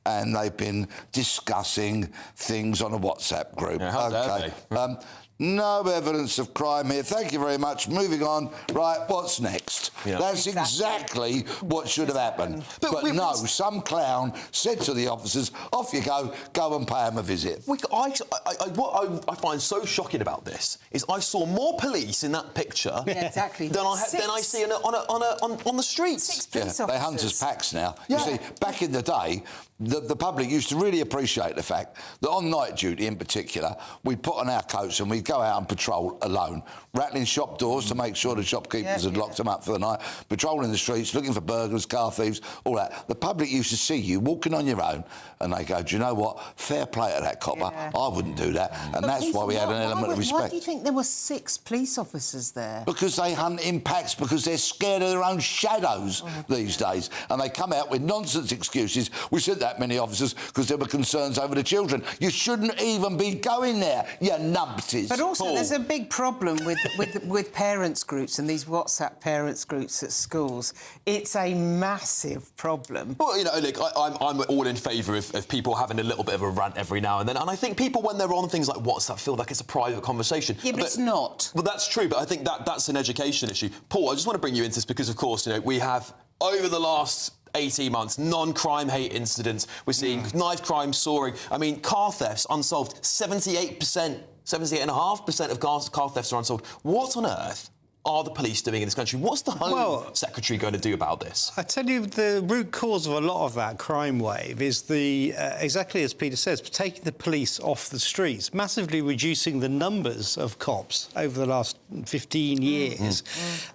and they've been discussing things on a WhatsApp group. Yeah, how dare they? No evidence of crime here. Thank you very much. Moving on. Right, what's next? Yeah. That's exactly what should have happened. But no, some clown said to the officers, off you go and pay them a visit. What I find so shocking about this is I saw more police in that picture exactly. than I see on the streets. 6 police They officers. hunt as packs now. You see, back in the day, the public used to really appreciate the fact that on night duty in particular, we'd put on our coats and we'd go out and patrol alone, rattling shop doors to make sure the shopkeepers had locked them up for the night, patrolling the streets, looking for burglars, car thieves, all that. The public used to see you walking on your own and they go, do you know what? Fair play to that copper. I wouldn't do that. And But that's Peter, why we had an element of respect. Why do you think there were 6 police officers there? Because they hunt in packs, because they're scared of their own shadows these days. And they come out with nonsense excuses. We sent that many officers because there were concerns over the children. You shouldn't even be going there, you numpties. But also, there's a big problem with parents' groups and these WhatsApp parents' groups at schools. It's a massive problem. Well, you know, look, I'm all in favour of people having a little bit of a rant every now and then. And I think people, when they're on things like WhatsApp, feel like it's a private conversation. Yeah, but it's not. Well, that's true, but I think that's an education issue. Paul, I just want to bring you into this because, of course, you know, we have, over the last 18 months, non-crime hate incidents. We're seeing knife crime soaring. I mean, car thefts unsolved. 78.5% of car thefts are unsolved. What on earth are the police doing in this country? What's the Home Secretary going to do about this? I tell you, the root cause of a lot of that crime wave is exactly as Peter says, taking the police off the streets, massively reducing the numbers of cops over the last 15 years,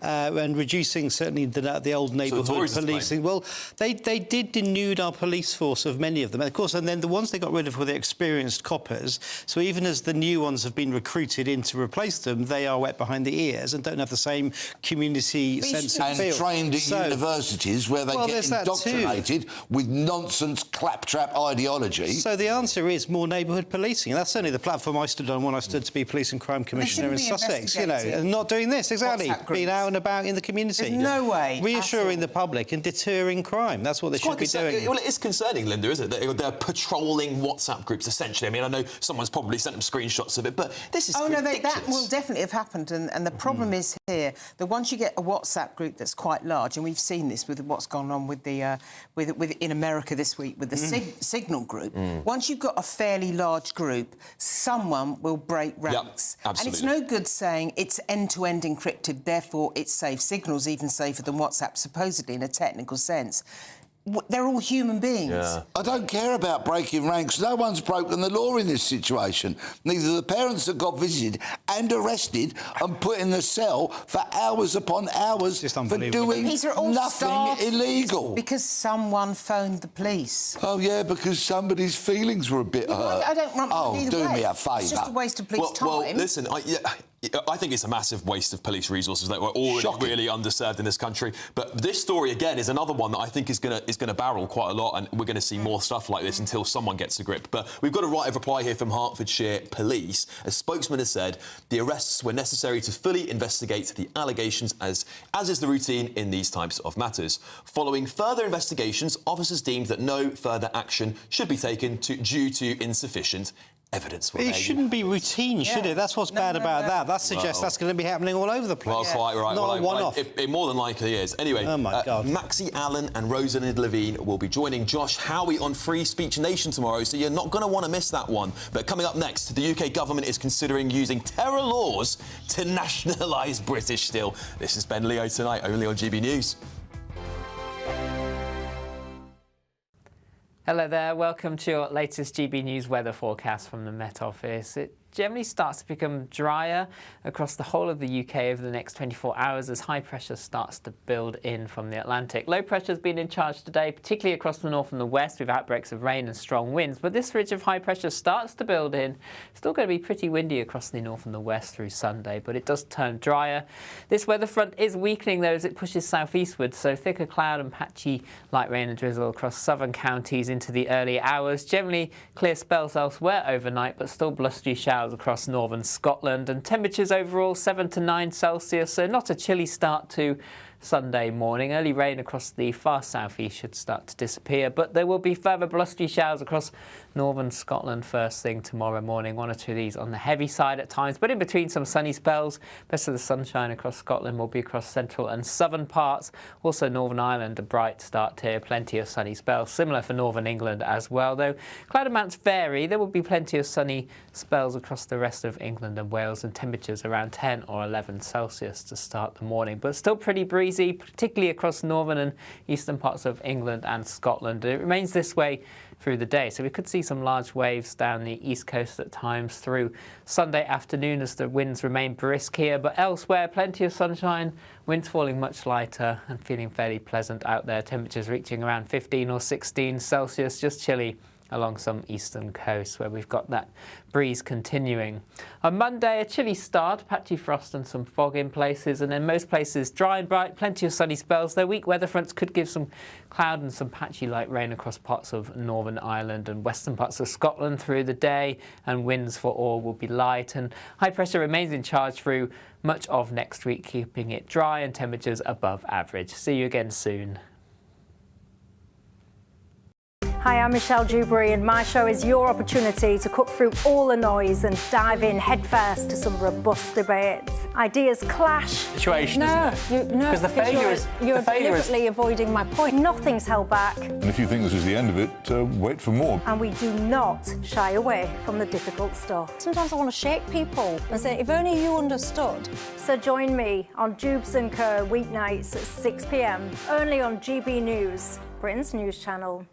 and reducing certainly the old neighbourhood policing. Well, they did denude our police force of many of them, of course, and then the ones they got rid of were the experienced coppers. So even as the new ones have been recruited in to replace them, they are wet behind the ears and don't have the same community sense of feel. And trained at universities where they get indoctrinated with nonsense claptrap ideology. So the answer is more neighbourhood policing. That's certainly the platform I stood on when I stood to be Police and Crime Commissioner in Sussex. You know, and not doing this, exactly. Being out and about in the community. There's no way. Reassuring the public and deterring crime. That's what they should be doing. Well, it is concerning, Linda, isn't it? They're patrolling WhatsApp groups, essentially. I mean, I know someone's probably sent them screenshots of it, but this is ridiculous. No, that will definitely have happened. And the problem is here that once you get a WhatsApp group that's quite large, and we've seen this with what's gone on with the in America this week with the Signal group. Once you've got a fairly large group, someone will break ranks. Yep, absolutely. And it's no good saying it's end-to-end encrypted, therefore it's safe. Signal's even safer than WhatsApp, supposedly in a technical sense. they're all human beings. Yeah. I don't care about breaking ranks. No one's broken the law in this situation. Neither the parents that got visited and arrested and put in the cell for hours upon hours for doing Peter, it all nothing started illegal. because someone phoned the police. Oh, yeah, because somebody's feelings were a bit hurt. I don't want Oh, either do way. me a favour. It's just a waste of police time. Well, listen, I think it's a massive waste of police resources that we're already really underserved in this country. But this story, again, is another one that I think is going to barrel quite a lot, and we're going to see more stuff like this until someone gets a grip. But we've got a right of reply here from Hertfordshire Police. A spokesman has said the arrests were necessary to fully investigate the allegations, as is the routine in these types of matters. Following further investigations, officers deemed that no further action should be taken due to insufficient evidence. It shouldn't be routine, should it? That's what's bad about that. That suggests that's going to be happening all over the place. Well, quite right. Not a one-off. It more than likely is. Anyway, oh my God. Maxie Allen and Rosalind Levine will be joining Josh Howie on Free Speech Nation tomorrow, so you're not going to want to miss that one. But coming up next, the UK government is considering using terror laws to nationalise British Steel. This is Ben Leo tonight, only on GB News. Hello there, welcome to your latest GB News weather forecast from the Met Office. It generally starts to become drier across the whole of the UK over the next 24 hours as high pressure starts to build in from the Atlantic. Low pressure has been in charge today, particularly across the north and the west with outbreaks of rain and strong winds. But this ridge of high pressure starts to build in. Still going to be pretty windy across the north and the west through Sunday, but it does turn drier. This weather front is weakening though as it pushes southeastward, so thicker cloud and patchy light rain and drizzle across southern counties into the early hours. Generally clear spells elsewhere overnight, but still blustery showers across northern Scotland, and temperatures overall 7 to 9 Celsius, so not a chilly start to Sunday morning. Early rain across the far southeast should start to disappear, but there will be further blustery showers across northern Scotland first thing tomorrow morning. One or two of these on the heavy side at times, but in between some sunny spells. Best of the sunshine across Scotland will be across central and southern parts. Also Northern Ireland, a bright start here, plenty of sunny spells. Similar for northern England as well, though cloud amounts vary. There will be plenty of sunny spells across the rest of England and Wales, and temperatures around 10 or 11 Celsius to start the morning, but still pretty breezy, particularly across northern and eastern parts of England and Scotland. It remains this way through the day, so we could see some large waves down the east coast at times through Sunday afternoon as the winds remain brisk here, but elsewhere plenty of sunshine, winds falling much lighter and feeling fairly pleasant out there. Temperatures reaching around 15 or 16 Celsius, just chilly along some eastern coasts where we've got that breeze continuing. On Monday, a chilly start, patchy frost and some fog in places, and in most places dry and bright, plenty of sunny spells, though weak weather fronts could give some cloud and some patchy light rain across parts of Northern Ireland and western parts of Scotland through the day, and winds for all will be light, and high pressure remains in charge through much of next week, keeping it dry and temperatures above average. See you again soon. Hi, I'm Michelle Dewberry, and my show is your opportunity to cut through all the noise and dive in headfirst to some robust debates. Ideas clash. Situation, isn't it? Because the failure is you're deliberately avoiding my point. Nothing's held back. And if you think this is the end of it, wait for more. And we do not shy away from the difficult stuff. Sometimes I want to shake people and say, if only you understood. So join me on Dubes & Co. weeknights at 6 p.m, only on GB News, Britain's news channel.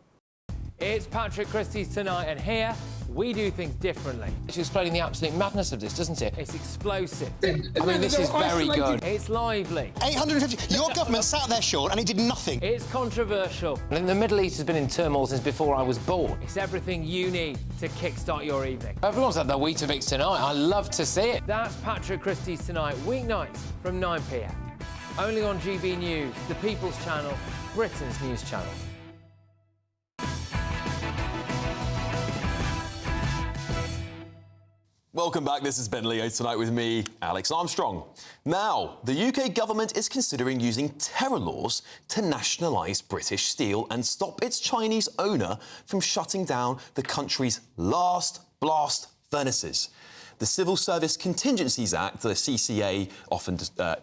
It's Patrick Christie's Tonight, and here we do things differently. It's explaining the absolute madness of this, doesn't it? It's explosive. I mean, this is very good. It's lively. 850. Your government sat there, Sean, and it did nothing. It's controversial. And the Middle East has been in turmoil since before I was born. It's everything you need to kickstart your evening. Everyone's had their Weetabix tonight. I love to see it. That's Patrick Christie's Tonight, weeknights from 9 p.m. Only on GB News, the People's Channel, Britain's news channel. Welcome back. This is Ben Leo tonight with me, Alex Armstrong. Now, the UK government is considering using terror laws to nationalise British Steel and stop its Chinese owner from shutting down the country's last blast furnaces. The Civil Service Contingencies Act, the CCA often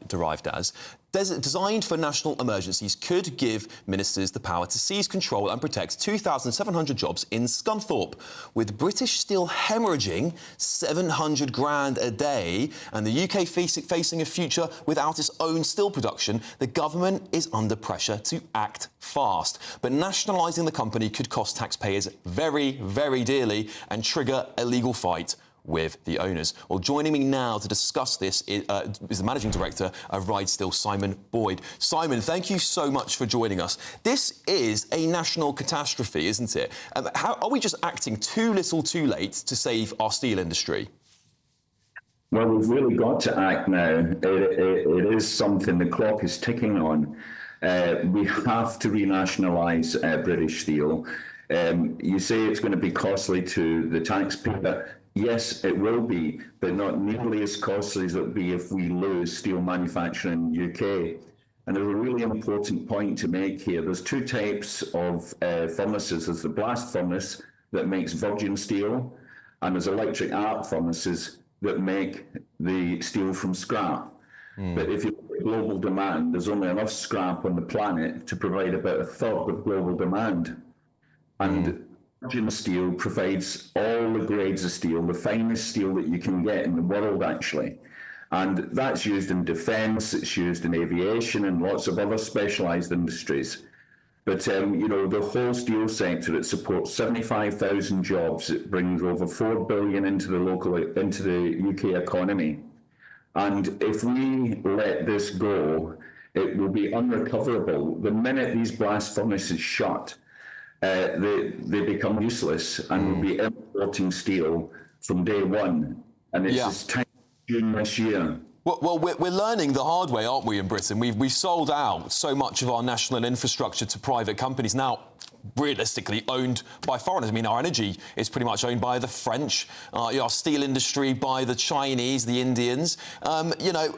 derived as, designed for national emergencies, could give ministers the power to seize control and protect 2,700 jobs in Scunthorpe. With British Steel hemorrhaging 700 grand a day and the UK facing a future without its own steel production, the government is under pressure to act fast. But nationalising the company could cost taxpayers very, very dearly and trigger a legal fight with the owners. Well, joining me now to discuss this is the Managing Director of Ride Steel, Simon Boyd. Simon, thank you so much for joining us. This is a national catastrophe, isn't it? How are we just acting too little too late to save our steel industry? Well, we've really got to act now. It is something the clock is ticking on. We have to renationalise British Steel. You say it's going to be costly to the taxpayer. Yes, it will be, but not nearly as costly as it would be if we lose steel manufacturing in the UK. And there's a really important point to make here. There's two types of furnaces. There's the blast furnace that makes virgin steel, and there's electric arc furnaces that make the steel from scrap. But if you look at global demand, there's only enough scrap on the planet to provide about a third of global demand. And virgin steel provides all the grades of steel, the finest steel that you can get in the world, actually. And that's used in defence, it's used in aviation and lots of other specialised industries. But, you know, the whole steel sector, it supports 75,000 jobs. It brings over 4 billion into the UK economy. And if we let this go, it will be unrecoverable. The minute these blast furnaces shut, they become useless and will be importing steel from day one. And it's this time June this year. Well, we're learning the hard way, aren't we, in Britain? We've sold out so much of our national infrastructure to private companies, now realistically owned by foreigners. I mean, our energy is pretty much owned by the French, our steel industry by the Chinese, the Indians. You know,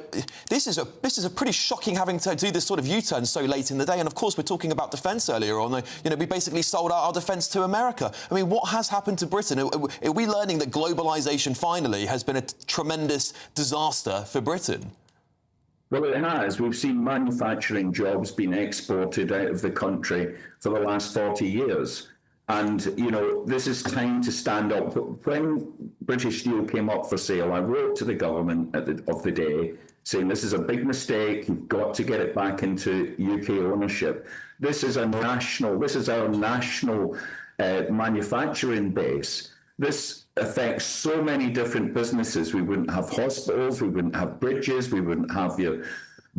this is a pretty shocking having to do this sort of U-turn so late in the day. And of course, we're talking about defence earlier on. You know, we basically sold out our defence to America. I mean, what has happened to Britain? Are we learning that globalisation finally has been a tremendous disaster for Britain? Well, it has. We've seen manufacturing jobs being exported out of the country for the last 40 years. And, you know, this is time to stand up. When British Steel came up for sale, I wrote to the government of the day saying this is a big mistake. You've got to get it back into UK ownership. This is our national manufacturing base. This affects so many different businesses. We wouldn't have hospitals, we wouldn't have bridges, we wouldn't have your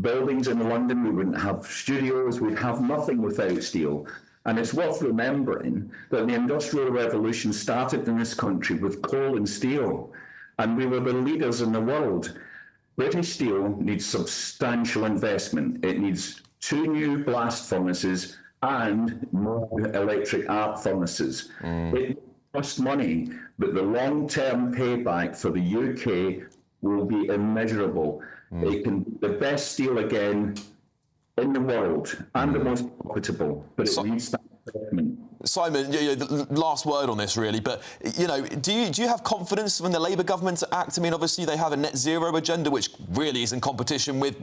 buildings in London, we wouldn't have studios, we'd have nothing without steel. And it's worth remembering that the Industrial Revolution started in this country with coal and steel, and we were the leaders in the world. British Steel needs substantial investment. It needs 2 new blast furnaces and more electric arc furnaces. It costs money, but the long-term payback for the UK will be immeasurable. It can be the best steel again in the world and the most profitable, but it needs that investment. Simon, the last word on this, really, but, you know, do you have confidence when the Labour government act? I mean, obviously they have a net zero agenda, which really is in competition with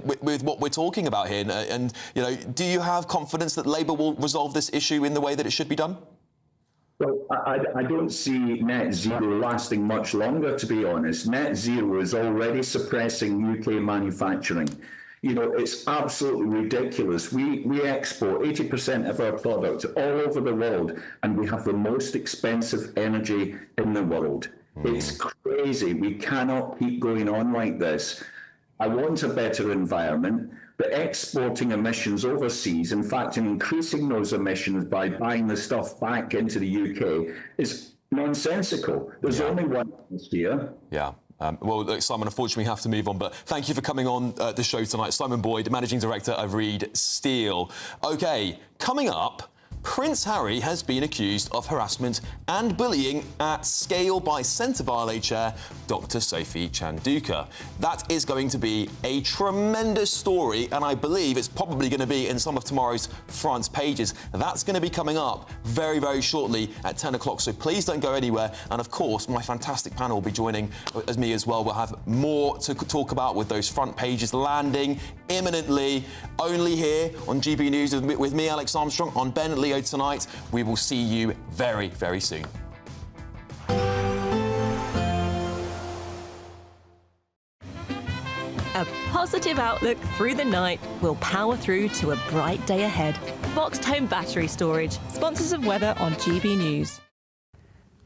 what we're talking about here. And, you know, do you have confidence that Labour will resolve this issue in the way that it should be done? Well, I don't see net zero lasting much longer, to be honest. Net zero is already suppressing UK manufacturing. You know, it's absolutely ridiculous. We export 80% of our product all over the world, and we have the most expensive energy in the world. It's crazy. We cannot keep going on like this. I want a better environment, but exporting emissions overseas, in fact, increasing those emissions by buying the stuff back into the UK is nonsensical. There's only one here. Yeah. Well, look, Simon, unfortunately, we have to move on, but thank you for coming on the show tonight. Simon Boyd, Managing Director of Reed Steel. OK, coming up, Prince Harry has been accused of harassment and bullying at scale by Centre Valley Chair Dr. Sophie Chanduka. That is going to be a tremendous story, and I believe it's probably going to be in some of tomorrow's front pages. That's going to be coming up very, very shortly at 10 o'clock, so please don't go anywhere. And of course, my fantastic panel will be joining me as well. We'll have more to talk about with those front pages landing imminently, only here on GB News with me, Alex Armstrong, on Ben and Leo tonight. We will see you very, very soon. A positive outlook through the night will power through to a bright day ahead. Boxed home battery storage, sponsors of weather on GB News.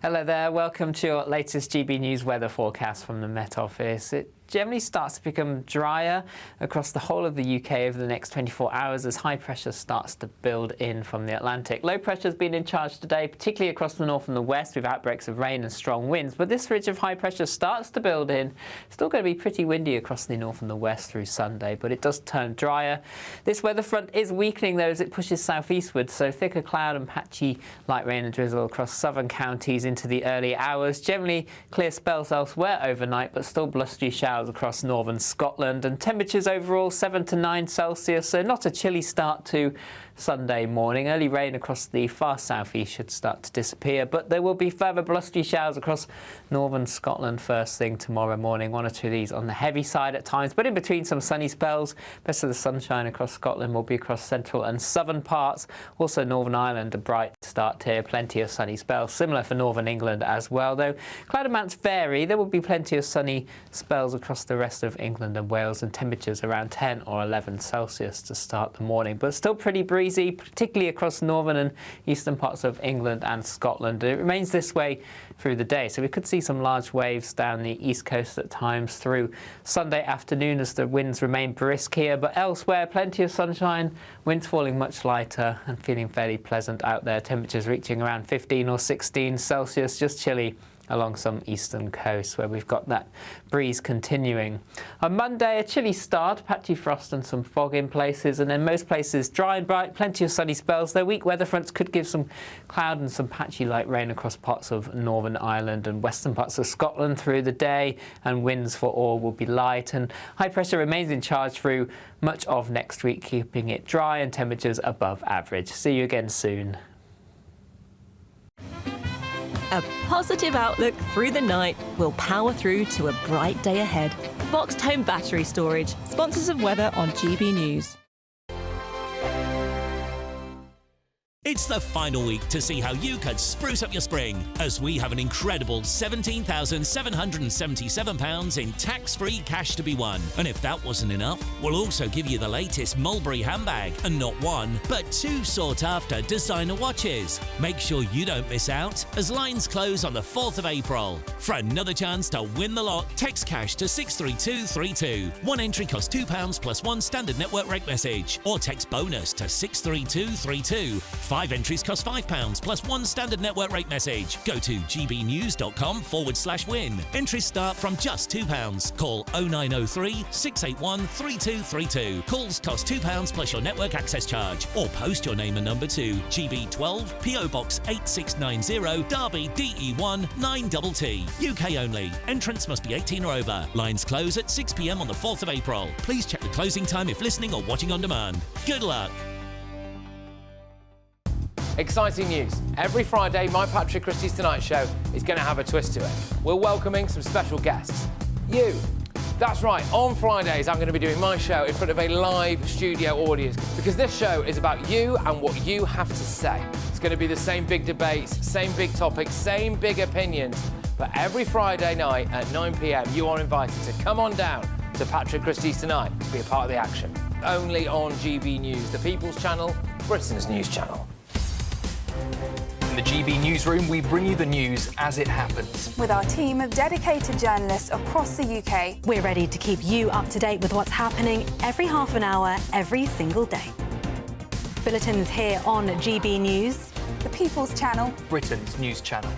Hello there, welcome to your latest GB News weather forecast from the Met Office. It generally starts to become drier across the whole of the UK over the next 24 hours as high pressure starts to build in from the Atlantic. Low pressure has been in charge today, particularly across the north and the west with outbreaks of rain and strong winds. But this ridge of high pressure starts to build in. Still going to be pretty windy across the north and the west through Sunday, but it does turn drier. This weather front is weakening though as it pushes southeastward, so thicker cloud and patchy light rain and drizzle across southern counties into the early hours. Generally clear spells elsewhere overnight, but still blustery showers across northern Scotland, and temperatures overall 7 to 9 Celsius, so not a chilly start to Sunday morning. Early rain across the far southeast should start to disappear, but there will be further blustery showers across northern Scotland first thing tomorrow morning. One or two of these on the heavy side at times, but in between some sunny spells. Best of the sunshine across Scotland will be across central and southern parts. Also Northern Ireland, a bright start here, plenty of sunny spells. Similar for northern England as well, though cloud amounts vary. There will be plenty of sunny spells across the rest of England and Wales, and temperatures around 10 or 11 Celsius to start the morning, but still pretty breezy, particularly across northern and eastern parts of England and Scotland. It remains this way through the day, so we could see some large waves down the east coast at times through Sunday afternoon as the winds remain brisk here, but elsewhere plenty of sunshine, winds falling much lighter and feeling fairly pleasant out there. Temperatures reaching around 15 or 16 Celsius, just chilly along some eastern coasts where we've got that breeze continuing. On Monday, a chilly start, patchy frost and some fog in places, and then most places dry and bright, plenty of sunny spells, though weak weather fronts could give some cloud and some patchy light rain across parts of Northern Ireland and western parts of Scotland through the day, and winds for all will be light, and high pressure remains in charge through much of next week, keeping it dry and temperatures above average. See you again soon. A positive outlook through the night will power through to a bright day ahead. Boxed home battery storage, sponsors of weather on GB News. It's the final week to see how you could spruce up your spring, as we have an incredible £17,777 in tax-free cash to be won. And if that wasn't enough, we'll also give you the latest Mulberry handbag, and not one, but two sought-after designer watches. Make sure you don't miss out, as lines close on the 4th of April. For another chance to win the lot, text cash to 63232. One entry costs £2 plus one standard network rate message, or text bonus to 63232. 5 entries cost £5 plus one standard network rate message. Go to gbnews.com/win. Entries start from just £2. Call 0903 681 3232. Calls cost £2 plus your network access charge. Or post your name and number to GB12 PO Box 8690 Derby DE1 9TT. UK only. Entrants must be 18 or over. Lines close at 6 p.m. on the 4th of April. Please check the closing time if listening or watching on demand. Good luck. Exciting news. Every Friday, my Patrick Christie's Tonight Show is going to have a twist to it. We're welcoming some special guests. You. That's right, on Fridays I'm going to be doing my show in front of a live studio audience, because this show is about you and what you have to say. It's going to be the same big debates, same big topics, same big opinions. But every Friday night at 9 p.m, you are invited to come on down to Patrick Christie's Tonight to be a part of the action. Only on GB News, the People's Channel, Britain's news channel. In the GB Newsroom, we bring you the news as it happens. With our team of dedicated journalists across the UK, we're ready to keep you up to date with what's happening every half an hour, every single day. Bulletins here on GB News, the People's Channel, Britain's news channel.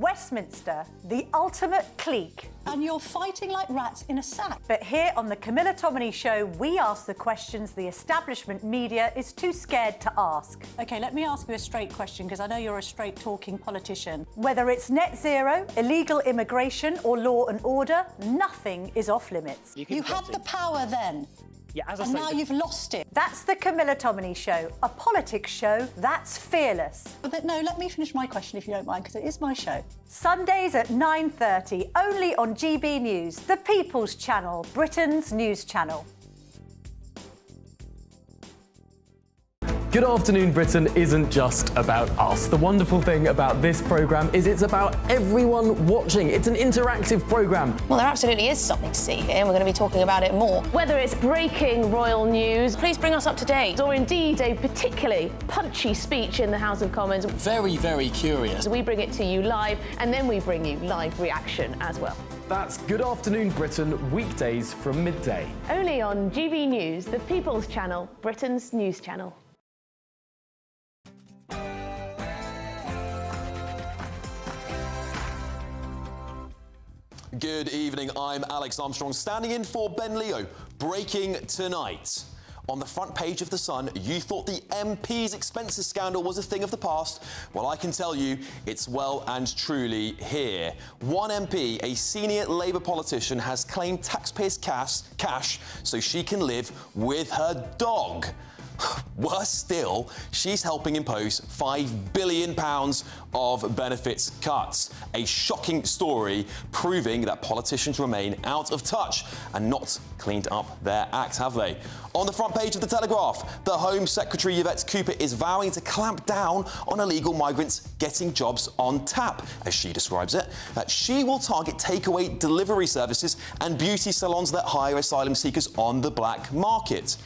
Westminster, the ultimate clique. And you're fighting like rats in a sack. But here on the Camilla Tominey Show, we ask the questions the establishment media is too scared to ask. OK, let me ask you a straight question, because I know you're a straight-talking politician. Whether it's net zero, illegal immigration or law and order, nothing is off limits. You had the power then. Yeah, as I and say, now you've lost it. That's the Camilla Tominey Show, a politics show that's fearless. But no, let me finish my question if you don't mind, because it is my show. Sundays at 9:30, only on GB News, the People's Channel, Britain's news channel. Good Afternoon Britain isn't just about us. The wonderful thing about this programme is it's about everyone watching. It's an interactive programme. Well, there absolutely is something to see here, and we're going to be talking about it more. Whether it's breaking royal news, please bring us up to date, or indeed a particularly punchy speech in the House of Commons. Very, very curious. We bring it to you live, and then we bring you live reaction as well. That's Good Afternoon Britain, weekdays from midday. Only on GB News, the People's Channel, Britain's news channel. Good evening, I'm Alex Armstrong, standing in for Ben Leo. Breaking tonight. On the front page of The Sun, you thought the MP's expenses scandal was a thing of the past. Well, I can tell you it's well and truly here. One MP, a senior Labour politician, has claimed taxpayers' cash so she can live with her dog. Worse still, she's helping impose £5 billion of benefits cuts. A shocking story proving that politicians remain out of touch and not cleaned up their act, have they? On the front page of The Telegraph, the Home Secretary Yvette Cooper is vowing to clamp down on illegal migrants getting jobs on tap, as she describes it. That she will target takeaway delivery services and beauty salons that hire asylum seekers on the black market.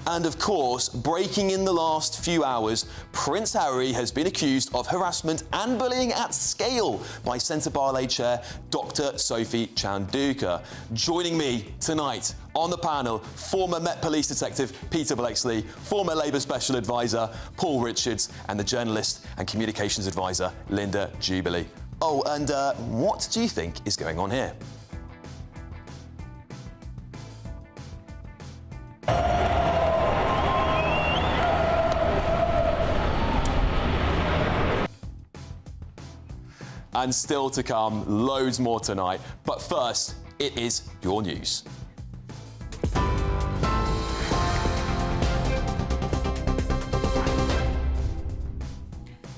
And of course, breaking in the last few hours, Prince Harry has been accused of harassment and bullying at scale by Centre Barley Chair Dr. Sophie Chanduka. Joining me tonight on the panel, former Met Police Detective Peter Blakesley, former Labour Special Advisor Paul Richards, and the journalist and communications advisor Linda Jubilee. Oh, and what do you think is going on here? And still to come, loads more tonight. But first, it is your news.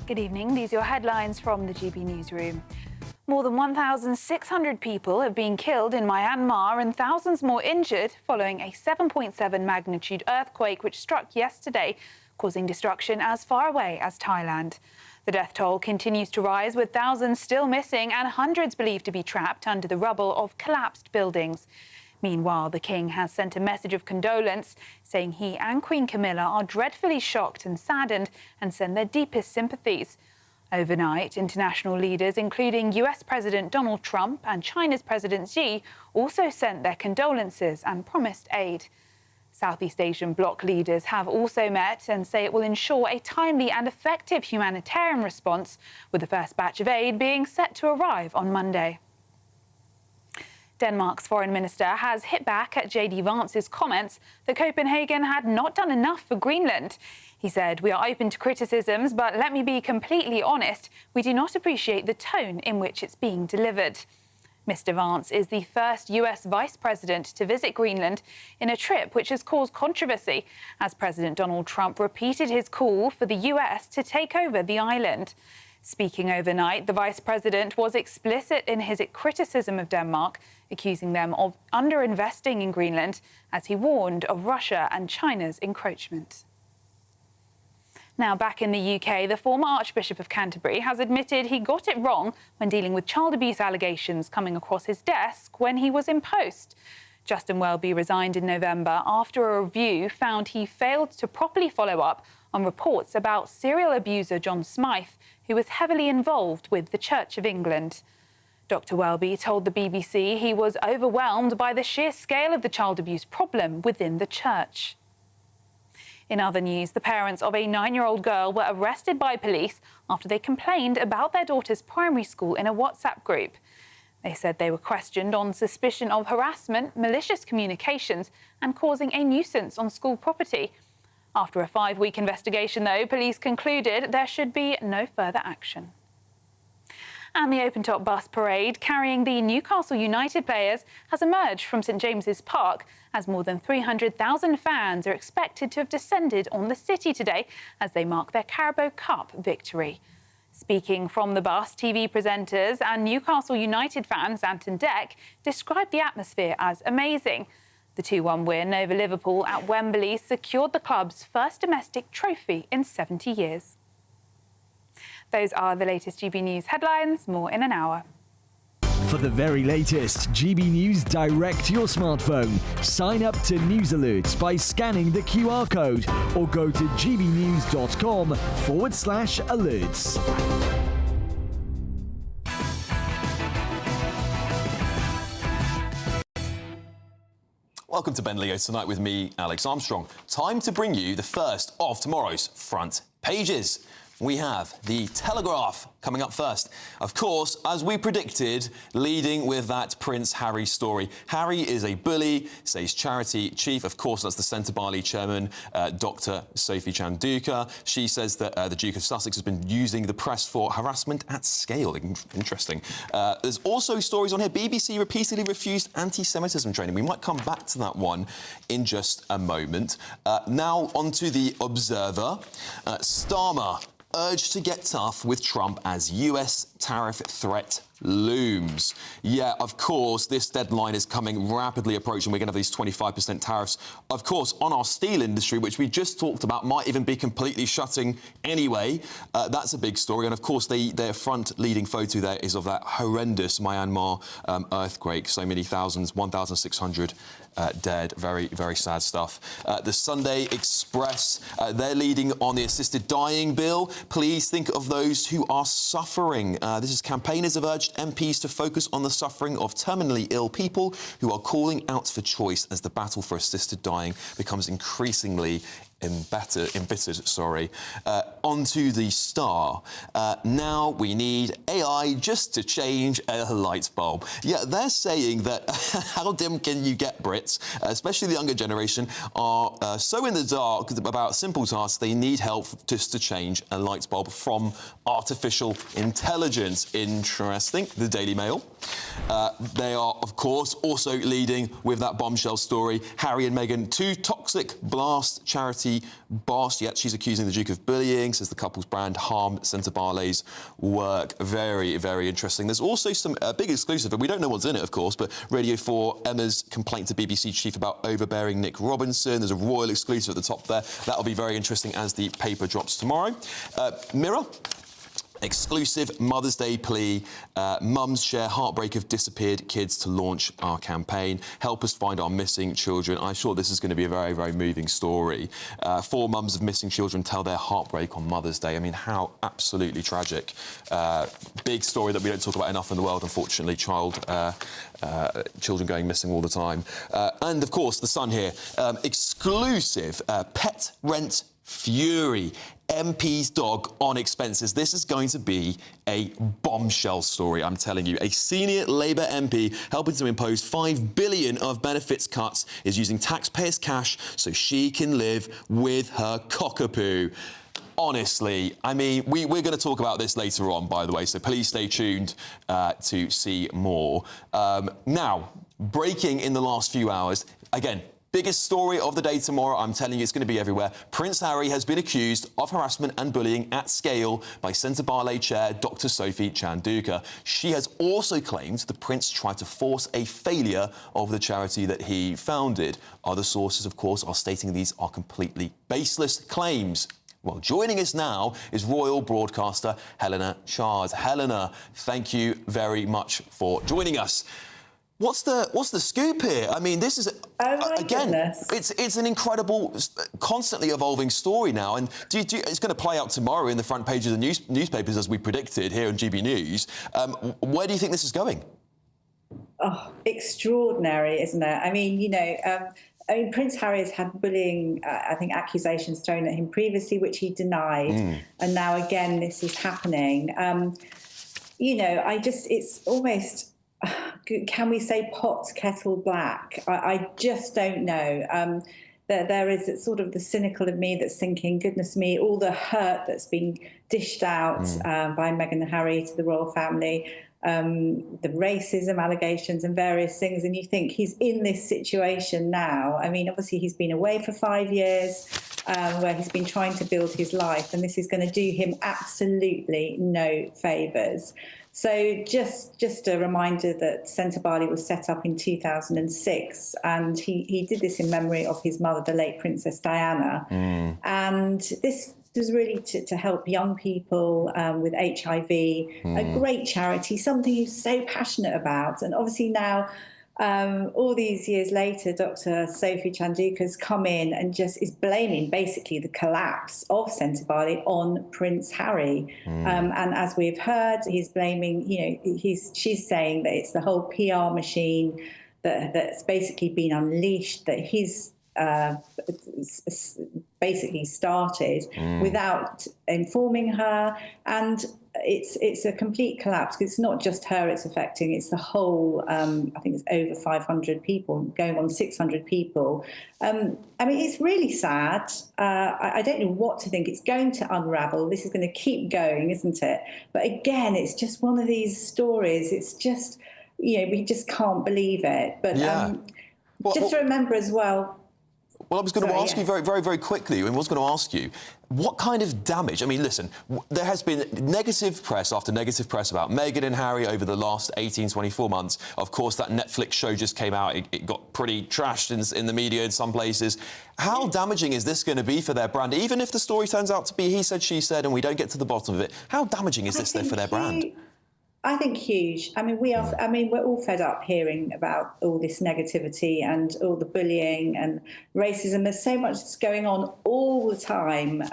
Good evening. These are your headlines from the GB Newsroom. More than 1,600 people have been killed in Myanmar and thousands more injured following a 7.7 magnitude earthquake which struck yesterday, causing destruction as far away as Thailand. The death toll continues to rise, with thousands still missing and hundreds believed to be trapped under the rubble of collapsed buildings. Meanwhile, the King has sent a message of condolence, saying he and Queen Camilla are dreadfully shocked and saddened and send their deepest sympathies. Overnight, international leaders, including US President Donald Trump and China's President Xi, also sent their condolences and promised aid. Southeast Asian bloc leaders have also met and say it will ensure a timely and effective humanitarian response, with the first batch of aid being set to arrive on Monday. Denmark's foreign minister has hit back at JD Vance's comments that Copenhagen had not done enough for Greenland. He said, "We are open to criticisms, but let me be completely honest, we do not appreciate the tone in which it's being delivered." Mr. Vance is the first US vice president to visit Greenland in a trip which has caused controversy, as President Donald Trump repeated his call for the US to take over the island. Speaking overnight, the vice president was explicit in his criticism of Denmark, accusing them of underinvesting in Greenland, as he warned of Russia and China's encroachment. Now, back in the UK, the former Archbishop of Canterbury has admitted he got it wrong when dealing with child abuse allegations coming across his desk when he was in post. Justin Welby resigned in November after a review found he failed to properly follow up on reports about serial abuser John Smythe, who was heavily involved with the Church of England. Dr. Welby told the BBC he was overwhelmed by the sheer scale of the child abuse problem within the church. In other news, the parents of a 9-year-old girl were arrested by police after they complained about their daughter's primary school in a WhatsApp group. They said they were questioned on suspicion of harassment, malicious communications and causing a nuisance on school property. After a 5-week investigation, though, police concluded there should be no further action. And the open-top bus parade carrying the Newcastle United players has emerged from St James's Park as more than 300,000 fans are expected to have descended on the city today as they mark their Carabao Cup victory. Speaking from the bus, TV presenters and Newcastle United fan Anton Deck described the atmosphere as amazing. The 2-1 win over Liverpool at Wembley secured the club's first domestic trophy in 70 years. Those are the latest GB News headlines. More in an hour. For the very latest GB News direct to your smartphone, sign up to News Alerts by scanning the QR code or go to gbnews.com/alerts. Welcome to Ben Leo Tonight with me, Alex Armstrong. Time to bring you the first of tomorrow's front pages. We have the Telegraph coming up first. Of course, as we predicted, leading with that Prince Harry story. Harry is a bully, says charity chief. Of course, that's the Centre Barley chairman, Dr. Sophie Chanduka. She says that the Duke of Sussex has been using the press for harassment at scale. Interesting. There's also stories on here. BBC repeatedly refused anti-Semitism training. We might come back to that one in just a moment. Now onto the Observer. Starmer urged to get tough with Trump as US tariff threat looms. Yeah, of course, this deadline is coming rapidly approaching. We're going to have these 25% tariffs, of course, on our steel industry, which we just talked about, might even be completely shutting anyway. That's a big story. And, of course, their front leading photo there is of that horrendous Myanmar earthquake. So many thousands, 1,600 dead. Very, very sad stuff. The Sunday Express, they're leading on the assisted dying bill. Please think of those who are suffering. This is campaigners have urged MPs to focus on the suffering of terminally ill people who are calling out for choice as the battle for assisted dying becomes increasingly embittered. Onto the Star. Now we need AI just to change a light bulb. Yeah, they're saying that how dim can you get, Brits, especially the younger generation, are so in the dark about simple tasks they need help just to change a light bulb from artificial intelligence. Interesting. The Daily Mail. They are, of course, also leading with that bombshell story. Harry and Meghan, two toxic blast charity boss. Yet she's accusing the Duke of bullying, says the couple's brand harmed Centre Barley's work. Very, very interesting. There's also some big exclusive, and we don't know what's in it, of course, but Radio 4, Emma's complaint to BBC chief about overbearing Nick Robinson. There's a royal exclusive at the top there. That'll be very interesting as the paper drops tomorrow. Mirror. Exclusive Mother's Day plea. Mums share heartbreak of disappeared kids to launch our campaign. Help us find our missing children. I'm sure this is going to be a very, very moving story. 4 mums of missing children tell their heartbreak on Mother's Day. I mean, how absolutely tragic. Big story that we don't talk about enough in the world, unfortunately. Children going missing all the time. And, of course, The Sun here. Exclusive pet rent fury. MP's dog on expenses. This is going to be a bombshell story, I'm telling you. A senior Labour MP helping to impose $5 billion of benefits cuts is using taxpayers' cash so she can live with her cockapoo. Honestly, I mean, we're going to talk about this later on, by the way, so please stay tuned to see more. Now, breaking in the last few hours, again, biggest story of the day tomorrow, I'm telling you, it's going to be everywhere. Prince Harry has been accused of harassment and bullying at scale by Centre Barley chair Dr. Sophie Chanduka. She has also claimed the Prince tried to force a failure of the charity that he founded. Other sources, of course, are stating these are completely baseless claims. Well, joining us now is royal broadcaster Helena Shard. Helena, thank you very much for joining us. What's the scoop here? I mean, this is again, it's an incredible, constantly evolving story now, and it's going to play out tomorrow in the front pages of the newspapers as we predicted here on GB News. Where do you think this is going? Oh, extraordinary, isn't it? I mean, you know, I mean, Prince Harry has had bullying, I think, accusations thrown at him previously, which he denied. And now, again, this is happening. You know, it's almost, can we say pot, kettle black? I just don't know. There is sort of the cynical of me that's thinking, goodness me, all the hurt that's been dished out by Meghan and Harry to the royal family, the racism allegations and various things, and you think he's in this situation now. I mean, obviously he's been away for 5 years, where he's been trying to build his life, and this is going to do him absolutely no favours. So just a reminder that Centre Bali was set up in 2006, and he did this in memory of his mother, the late Princess Diana. And this was really to help young people with HIV, a great charity, something he's so passionate about. And obviously now, all these years later, Dr. Sophie Chanduka has come in and just is blaming basically the collapse of Centre Bali on Prince Harry. And as we've heard, he's blaming, you know, she's saying that it's the whole PR machine that's basically been unleashed, that he's basically started without informing her, and it's a complete collapse. It's not just her it's affecting, it's the whole, I think it's over 500 people, going on 600 people. I mean, it's really sad. I don't know what to think. It's going to unravel. This is going to keep going, isn't it? But again, it's just one of these stories. It's just, you know, we just can't believe it. But just to remember as well. Well, I was going to ask you very, very, very quickly, and was going to ask you, what kind of damage? I mean, listen, there has been negative press after negative press about Meghan and Harry over the last 18, 24 months. Of course, that Netflix show just came out. It got pretty trashed in the media in some places. How damaging is this going to be for their brand? Even if the story turns out to be he said, she said, and we don't get to the bottom of it, how damaging is this for their brand? I think huge. I mean, we're all fed up hearing about all this negativity and all the bullying and racism. There's so much that's going on all the time.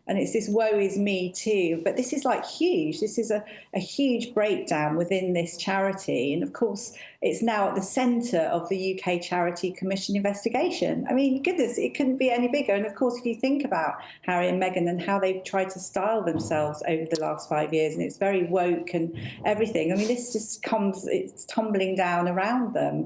And it's this woe is me too. But this is like huge. This is a huge breakdown within this charity. And of course, it's now at the centre of the UK Charity Commission investigation. I mean, goodness, it couldn't be any bigger. And of course, if you think about Harry and Meghan and how they've tried to style themselves over the last 5 years, and it's very woke and everything. I mean, this just it's tumbling down around them.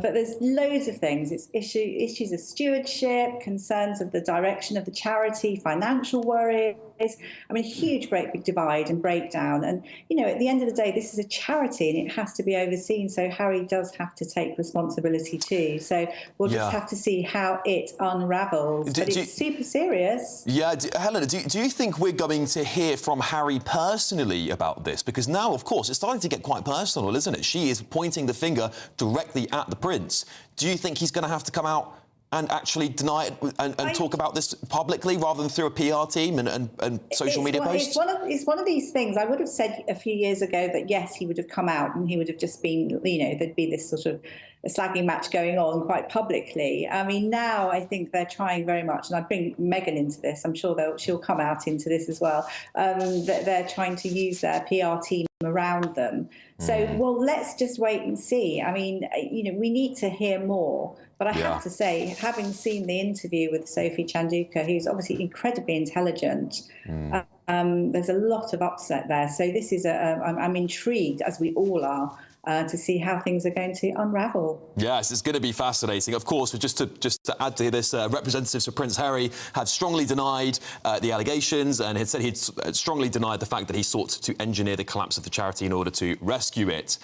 But there's loads of things. It's issues of stewardship, concerns of the direction of the charity, financial worries. I mean, a huge, great big divide and breakdown. And, you know, at the end of the day, this is a charity and it has to be overseen. So Harry does have to take responsibility too. So we'll just have to see how it unravels. But it's super serious. Yeah, Helena, do you think we're going to hear from Harry personally about this? Because now, of course, it's starting to get quite personal, isn't it? She is pointing the finger directly at the prince. Do you think he's going to have to come out and actually deny it and talk about this publicly rather than through a PR team and social media posts? It's one of these things. I would have said a few years ago that, yes, he would have come out and he would have just been, you know, there'd be this sort of a slagging match going on quite publicly. I mean, now I think they're trying very much, and I bring Meghan into this, I'm sure she'll come out into this as well, that they're trying to use their PR team around them. So, well, let's just wait and see. I mean, you know, we need to hear more. But I have to say, having seen the interview with Sophie Chanduka, who's obviously incredibly intelligent, there's a lot of upset there. So this is I'm intrigued, as we all are, to see how things are going to unravel. Yes, it's going to be fascinating. Of course, just to add to this, representatives for Prince Harry have strongly denied the allegations and had said he'd strongly denied the fact that he sought to engineer the collapse of the charity in order to rescue it.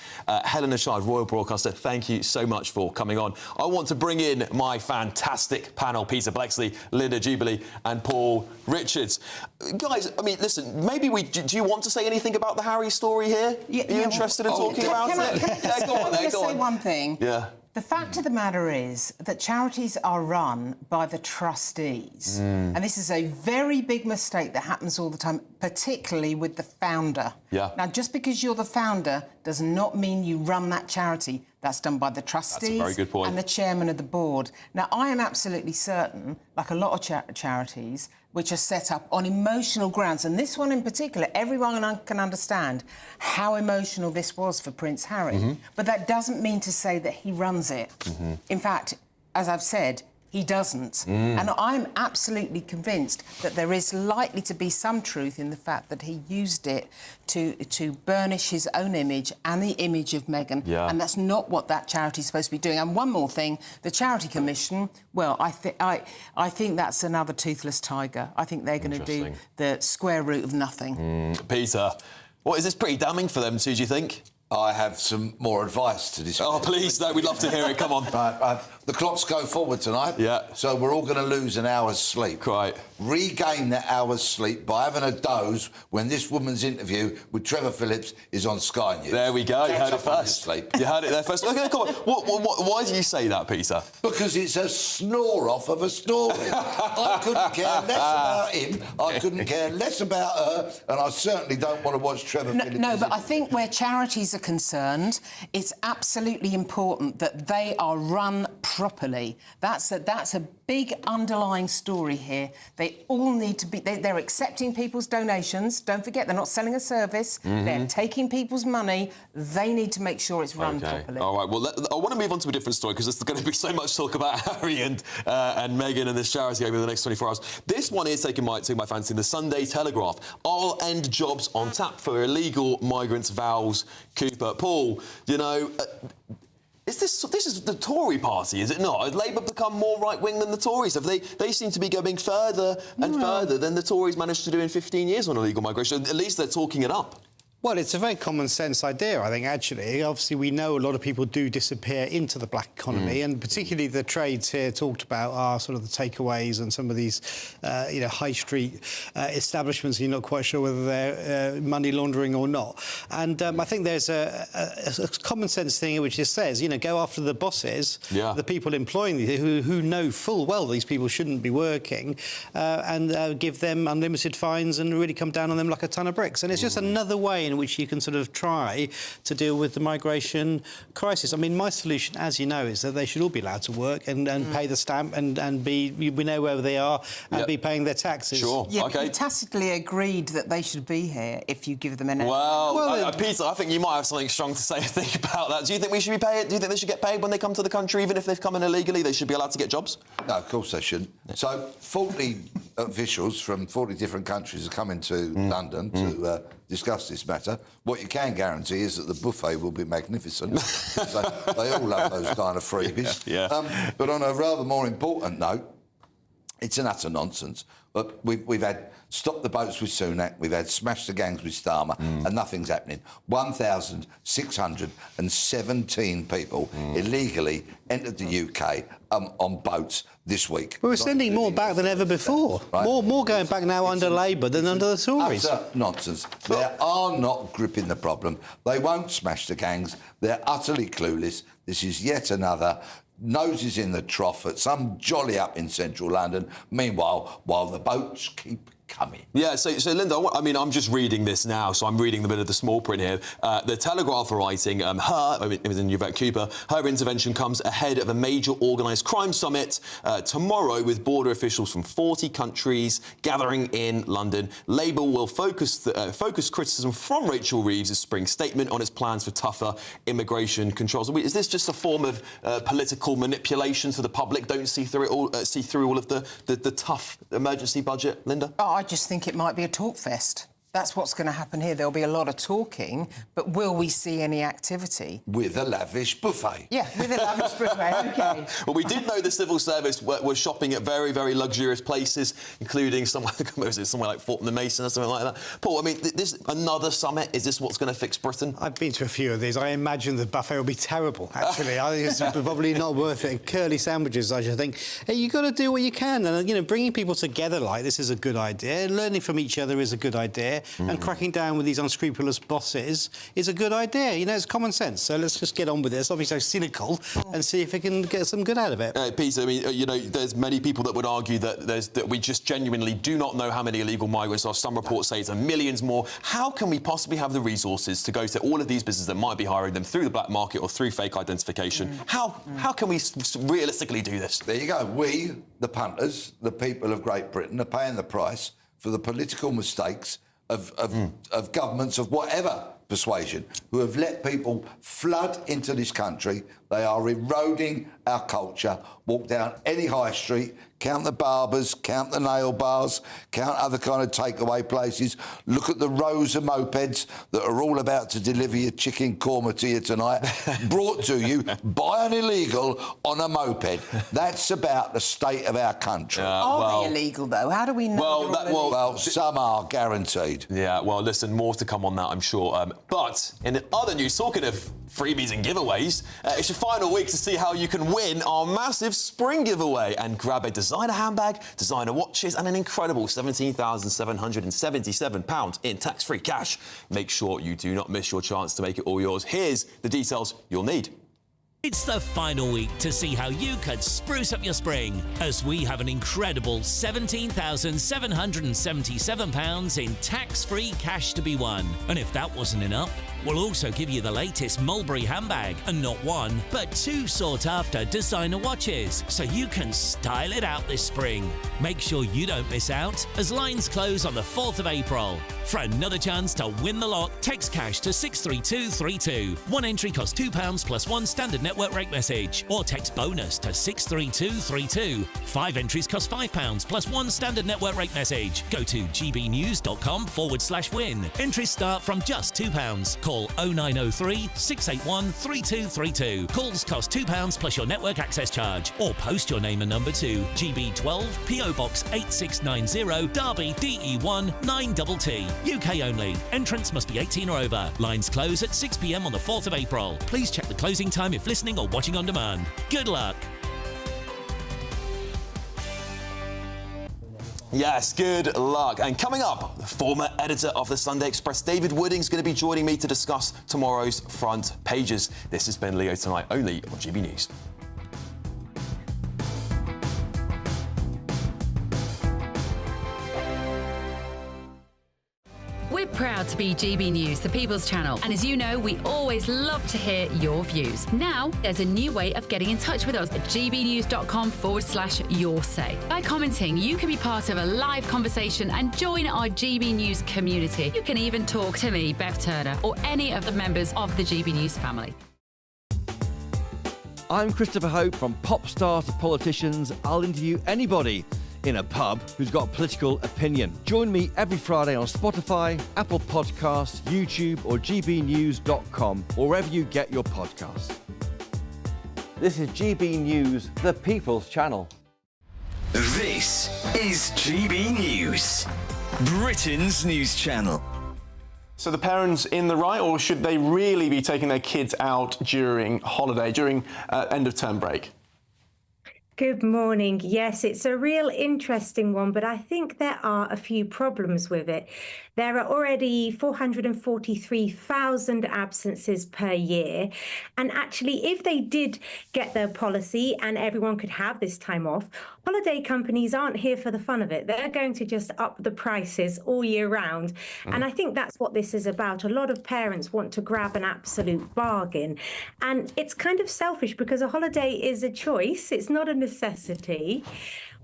Helena Shard, Royal Broadcaster, thank you so much for coming on. I want to bring in my fantastic panel, Peter Blexley, Linda Jubilee and Paul Richards. Guys, I mean, listen, maybe do you want to say anything about the Harry story here? Are you interested in talking about it? Go on. Say one thing. Yeah. The fact of the matter is that charities are run by the trustees. And this is a very big mistake that happens all the time, particularly with the founder. Yeah. Now, just because you're the founder does not mean you run that charity. That's done by the trustees. That's a very good point. And the chairman of the board. Now, I am absolutely certain, like a lot of charities, which are set up on emotional grounds, and this one in particular, everyone can understand how emotional this was for Prince Harry. But that doesn't mean to say that he runs it. In fact, as I've said, he doesn't. And I'm absolutely convinced that there is likely to be some truth in the fact that he used it to burnish his own image and the image of Meghan. Yeah. And that's not what that charity's supposed to be doing. And one more thing, the Charity Commission, well, I think that's another toothless tiger. I think they're going to do the square root of nothing. Peter, what is this pretty damning for them too, do you think? I have some more advice to discuss. Oh, please, no, we'd love to hear it. Come on. The clocks go forward tonight. Yeah. So we're all going to lose an hour's sleep. Right. Regain that hour's sleep by having a doze when this woman's interview with Trevor Phillips is on Sky News. There we go. You heard it first. Sleep. You heard it there first. Okay, come on. Why do you say that, Peter? Because it's a snore-off of a story. I couldn't care less about him. I couldn't care less about her. And I certainly don't want to watch Trevor Phillips. No, but I think where charities are concerned, it's absolutely important that they are run properly. That's a big underlying story here. They all need to be... They're accepting people's donations. Don't forget, they're not selling a service. They're taking people's money. They need to make sure it's run properly. All right, well, I want to move on to a different story because there's going to be so much talk about Harry and Meghan and this charity over the next 24 hours. This one is taking my fancy. The Sunday Telegraph. I'll end jobs on tap for illegal migrants, vows Cooper. Paul, you know... this is the Tory party, is it not? Has Labour become more right-wing than the Tories? They seem to be going further and further than the Tories managed to do in 15 years on illegal migration. At least they're talking it up. Well, it's a very common-sense idea, I think, actually. Obviously, we know a lot of people do disappear into the black economy, and particularly the trades here talked about are sort of the takeaways and some of these, high street establishments. You're not quite sure whether they're money laundering or not. And I think there's a common-sense thing which just says, go after the bosses, the people employing these, who know full well these people shouldn't be working, and give them unlimited fines and really come down on them like a ton of bricks. And it's just another way in which you can sort of try to deal with the migration crisis. I mean, my solution, as you know, is that they should all be allowed to work and pay the stamp and we know where they are and be paying their taxes. Sure. Yeah, okay. You tacitly agreed that they should be here if you give them an... Well, Peter, I think you might have something strong to say about that. Do you think we should be paid? Do you think they should get paid when they come to the country, even if they've come in illegally? They should be allowed to get jobs? No, of course they shouldn't. So 40 officials from 40 different countries are coming to London to discuss this matter. What you can guarantee is that the buffet will be magnificent. So they all love those kind of freebies. But on a rather more important note, it's an utter nonsense. But we've had stop the boats with Sunak, we've had smash the gangs with Starmer, and nothing's happening. 1,617 people illegally entered the UK on boats this week. We're sending more back than ever before. Right? More going back now under Labour than under the Tories. Utter nonsense. They are not gripping the problem. They won't smash the gangs. They're utterly clueless. This is yet another noses in the trough at some jolly up in central London. Meanwhile, while the boats keep coming. Yeah, so Linda, I'm just reading this now, so I'm reading the bit of the small print here. The Telegraph are writing, it was in Yvette Cooper, her intervention comes ahead of a major organised crime summit tomorrow with border officials from 40 countries gathering in London. Labour will focus criticism from Rachel Reeves' spring statement on its plans for tougher immigration controls. Is this just a form of political manipulation so the public don't see through all of the tough emergency budget, Linda? I just think it might be a talk fest. That's what's going to happen here. There'll be a lot of talking, but will we see any activity? With a lavish buffet. Yeah, with a lavish buffet, OK. Well, we did know the civil service was shopping at very, very luxurious places, including somewhere like Fortnum-and-Mason or something like that. Paul, I mean, this another summit, is this what's going to fix Britain? I've been to a few of these. I imagine the buffet will be terrible, actually. I think it's probably not worth it. Curly sandwiches, I should think. Hey, you've got to do what you can. And, bringing people together like this is a good idea. Learning from each other is a good idea. And cracking down with these unscrupulous bosses is a good idea. It's common sense. So let's just get on with it. Let's not be so cynical and see if we can get some good out of it. Peter, I mean, there's many people that would argue that we just genuinely do not know how many illegal migrants are. Some reports say it's millions more. How can we possibly have the resources to go to all of these businesses that might be hiring them through the black market or through fake identification? How can we realistically do this? There you go. We, the punters, the people of Great Britain, are paying the price for the political mistakes of governments of whatever persuasion, who have let people flood into this country. They are eroding our culture. Walk down any high street, count the barbers, count the nail bars, count other kind of takeaway places. Look at the rows of mopeds that are all about to deliver your chicken korma to you tonight, brought to you by an illegal on a moped. That's about the state of our country. Are they illegal, though? How do we know? Well, some are guaranteed. Yeah, well, listen, more to come on that, I'm sure. But in other news, talking of freebies and giveaways, it's your final week to see how you can win our massive spring giveaway and grab a designer handbag, designer watches and an incredible £17,777 in tax-free cash. Make sure you do not miss your chance to make it all yours. Here's the details you'll need. It's the final week to see how you could spruce up your spring, as we have an incredible £17,777 in tax-free cash to be won. And if that wasn't enough, we'll also give you the latest Mulberry handbag and not one, but two sought-after designer watches, so you can style it out this spring. Make sure you don't miss out, as lines close on the 4th of April. For another chance to win the lot, text cash to 63232. One entry costs £2 plus one standard network rate message, or text bonus to 63232. 5 entries cost £5 plus one standard network rate message. Go to gbnews.com/win. Entries start from just £2. Call 0903 681 3232. Calls cost £2 plus your network access charge, or post your name and number to GB12 PO Box 8690 Derby DE1 9TT. UK only. Entrants must be 18 or over. Lines close at 6 p.m. on the 4th of April. Please check the closing time if listening or watching on demand. Good luck. Yes, good luck. And coming up, the former editor of the Sunday Express, David Wooding, is going to be joining me to discuss tomorrow's front pages. This has been Leo Tonight, only on GB News. We're proud to be GB News, the People's Channel. And as you know, we always love to hear your views. Now, there's a new way of getting in touch with us at gbnews.com/yoursay. By commenting, you can be part of a live conversation and join our GB News community. You can even talk to me, Bev Turner, or any of the members of the GB News family. I'm Christopher Hope. From pop stars to politicians, I'll interview anybody in a pub who's got a political opinion. Join me every Friday on Spotify, Apple Podcasts, YouTube or gbnews.com, or wherever you get your podcasts. This is GB News, the People's Channel. This is GB News, Britain's news channel. So the parents in the right, or should they really be taking their kids out during holiday, during end of term break? Good morning. Yes, it's a real interesting one, but I think there are a few problems with it. There are already 443,000 absences per year. And actually, if they did get their policy and everyone could have this time off, holiday companies aren't here for the fun of it. They're going to just up the prices all year round. And I think that's what this is about. A lot of parents want to grab an absolute bargain. And it's kind of selfish because a holiday is a choice. It's not a necessity.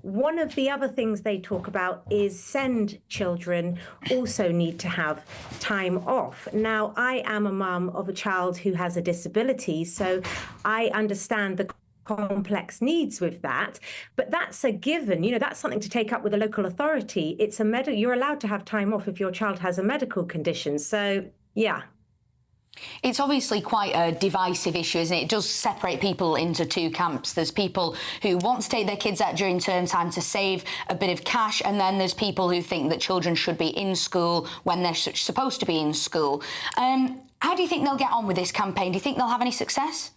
One of the other things they talk about is send children also need to have time off. Now, I am a mum of a child who has a disability, so I understand the complex needs with that, but that's a given. You know, that's something to take up with a local authority. It's a you're allowed to have time off if your child has a medical condition. So, yeah. It's obviously quite a divisive issue, isn't it? It does separate people into two camps. There's people who want to take their kids out during term time to save a bit of cash, and then there's people who think that children should be in school when they're supposed to be in school. How do you think they'll get on with this campaign? Do you think they'll have any success?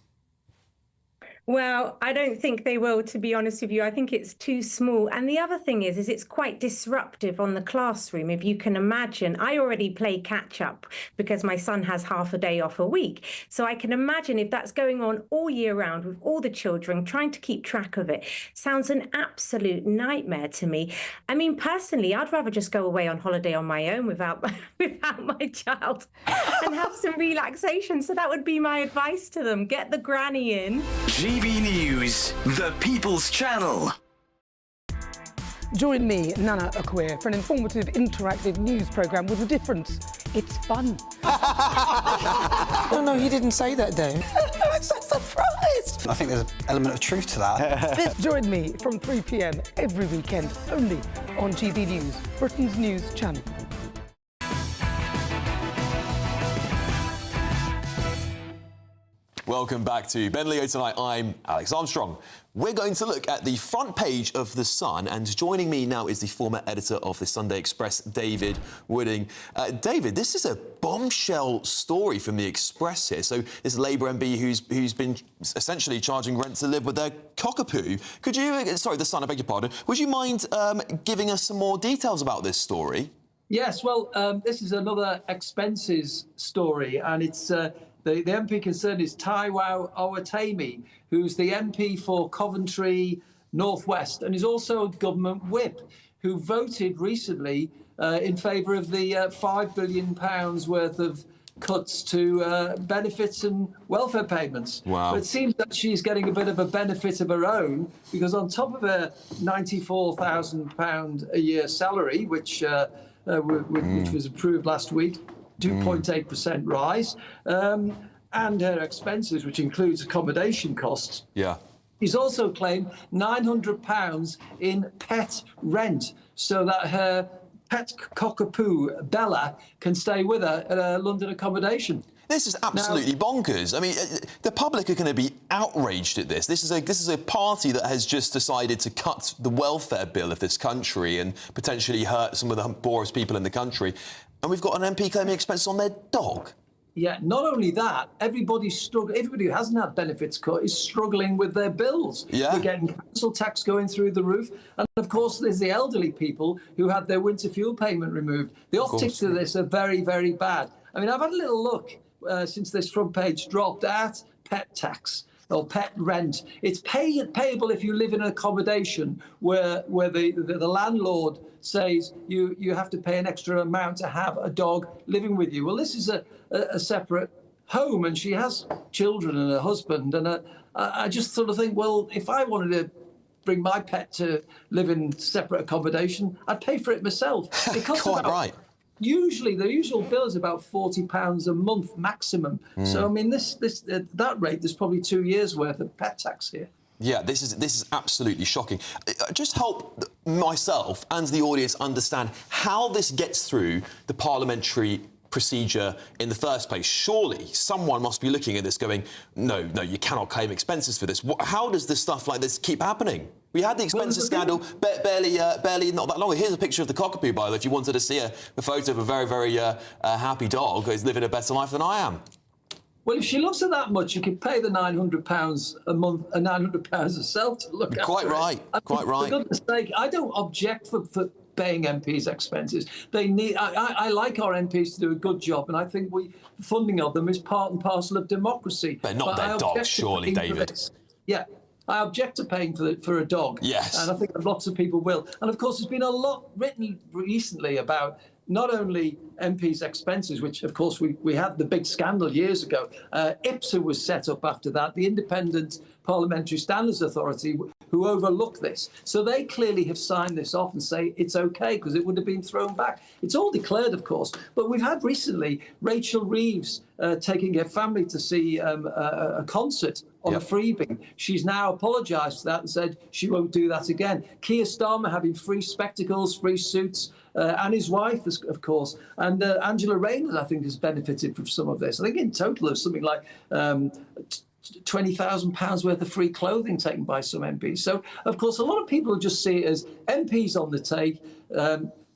Well, I don't think they will, to be honest with you. I think it's too small. And the other thing is it's quite disruptive on the classroom. If you can imagine, I already play catch up because my son has half a day off a week. So I can imagine if that's going on all year round with all the children, trying to keep track of it, sounds an absolute nightmare to me. I mean, personally, I'd rather just go away on holiday on my own without my child and have some relaxation. So that would be my advice to them. Get the granny in. GB News, the People's Channel. Join me, Nana Akwe, for an informative, interactive news programme with a difference. It's fun. No, he didn't say that, Dave. I'm so surprised. I think there's an element of truth to that. Join me from 3 p.m. every weekend, only on GB News, Britain's news channel. Welcome back to Ben Leo Tonight. I'm Alex Armstrong. We're going to look at the front page of The Sun, and joining me now is the former editor of the Sunday Express, David Wooding. David, this is a bombshell story from the Express here. So this Labour MP who's been essentially charging rent to live with their cockapoo. Could you, sorry, The Sun, I beg your pardon, would you mind giving us some more details about this story? Yes, well, this is another expenses story, and it's... The MP concerned is Taiwo Owatemi, who's the MP for Coventry North West and is also a government whip, who voted recently in favour of the £5 billion worth of cuts to benefits and welfare payments. Wow. But it seems that she's getting a bit of a benefit of her own, because on top of her £94,000 a year salary, which was approved last week, 2.8% rise, and her expenses, which includes accommodation costs. Yeah. He's also claimed £900 in pet rent, so that her pet cockapoo, Bella, can stay with her at a London accommodation. This is absolutely bonkers. I mean, the public are going to be outraged at this. This is a party that has just decided to cut the welfare bill of this country and potentially hurt some of the poorest people in the country. And we've got an MP claiming expenses on their dog. Yeah, not only that, everybody's struggling. Everybody who hasn't had benefits cut is struggling with their bills. Yeah. They're getting council tax going through the roof. And of course, there's the elderly people who had their winter fuel payment removed. The optics of this are very, very bad. I mean, I've had a little look since this front page dropped at pet tax or pet rent. It's payable if you live in an accommodation where the landlord says you have to pay an extra amount to have a dog living with you. Well, this is a separate home, and she has children and a husband. And I just sort of think, well, if I wanted to bring my pet to live in separate accommodation, I'd pay for it myself. It costs Quite right. Usually, the usual bill is about £40 a month maximum. So, I mean, at that rate, there's probably 2 years' worth of pet tax here. Yeah, this is absolutely shocking. Just help myself and the audience understand how this gets through the parliamentary procedure in the first place. Surely someone must be looking at this going, no, you cannot claim expenses for this. How does this stuff like this keep happening? We had the expenses scandal barely not that long ago. Here's a picture of the cockapoo, by the way, if you wanted to see a photo of a very, very happy dog who's living a better life than I am. Well, if she loves her that much, you could pay the £900 a month, £900 herself to look after her. Quite right. For goodness sake, I don't object for paying MPs' expenses. They need. I like our MPs to do a good job, and I think funding of them is part and parcel of democracy. But not their dogs, surely, David. Yeah. I object to paying for a dog. Yes. And I think lots of people will. And of course, there's been a lot written recently about not only MPs' expenses, which of course we had the big scandal years ago. IPSA was set up after that, the Independent Parliamentary Standards Authority, who overlooked this. So they clearly have signed this off and say it's OK, because it would have been thrown back. It's all declared, of course. But we've had recently Rachel Reeves taking her family to see a concert on a freebie. She's now apologised for that and said she won't do that again. Keir Starmer having free spectacles, free suits, and his wife, of course. And Angela Rayner, I think, has benefited from some of this. I think in total there's something like £20,000 worth of free clothing taken by some MPs. So, of course, a lot of people just see it as MPs on the take.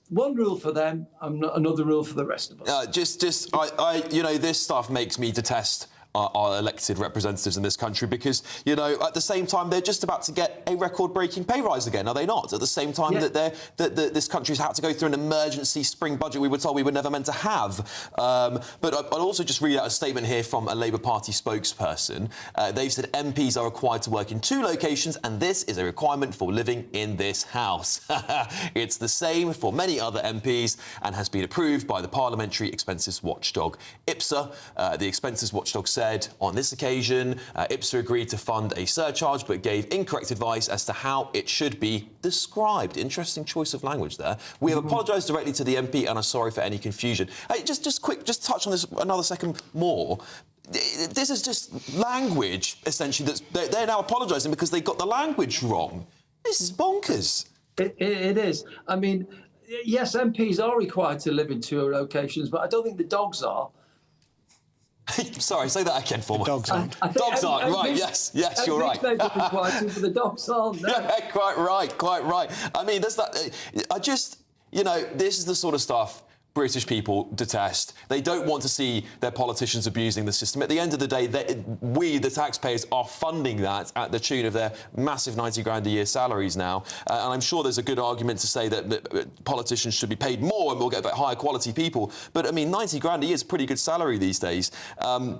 One rule for them, another rule for the rest of us. This stuff makes me detest our elected representatives in this country because, at the same time, they're just about to get a record-breaking pay rise again, are they not? At the same time that this country's had to go through an emergency spring budget we were told we were never meant to have. But I'll also just read out a statement here from a Labour Party spokesperson. They've said MPs are required to work in 2 locations and this is a requirement for living in this House. It's the same for many other MPs and has been approved by the Parliamentary Expenses Watchdog. IPSA, the Expenses Watchdog, said on this occasion, IPSA agreed to fund a surcharge but gave incorrect advice as to how it should be described. Interesting choice of language there. We have apologised directly to the MP and are sorry for any confusion. Hey, just touch on this another second more. This is just language, essentially, they're now apologising because they got the language wrong. This is bonkers. It is. I mean, yes, MPs are required to live in two locations, but I don't think the dogs are. Sorry, say that again for me. Dogs aren't. Dogs aren't, right, yes, you're right. They're required to, but the dogs aren't. No. Yeah, quite right. I mean, there's that. This is the sort of stuff British people detest. They don't want to see their politicians abusing the system. At the end of the day, we, the taxpayers, are funding that at the tune of their massive 90 grand a year salaries now. And I'm sure there's a good argument to say that politicians should be paid more and we'll get higher quality people. But, I mean, 90 grand a year is a pretty good salary these days. So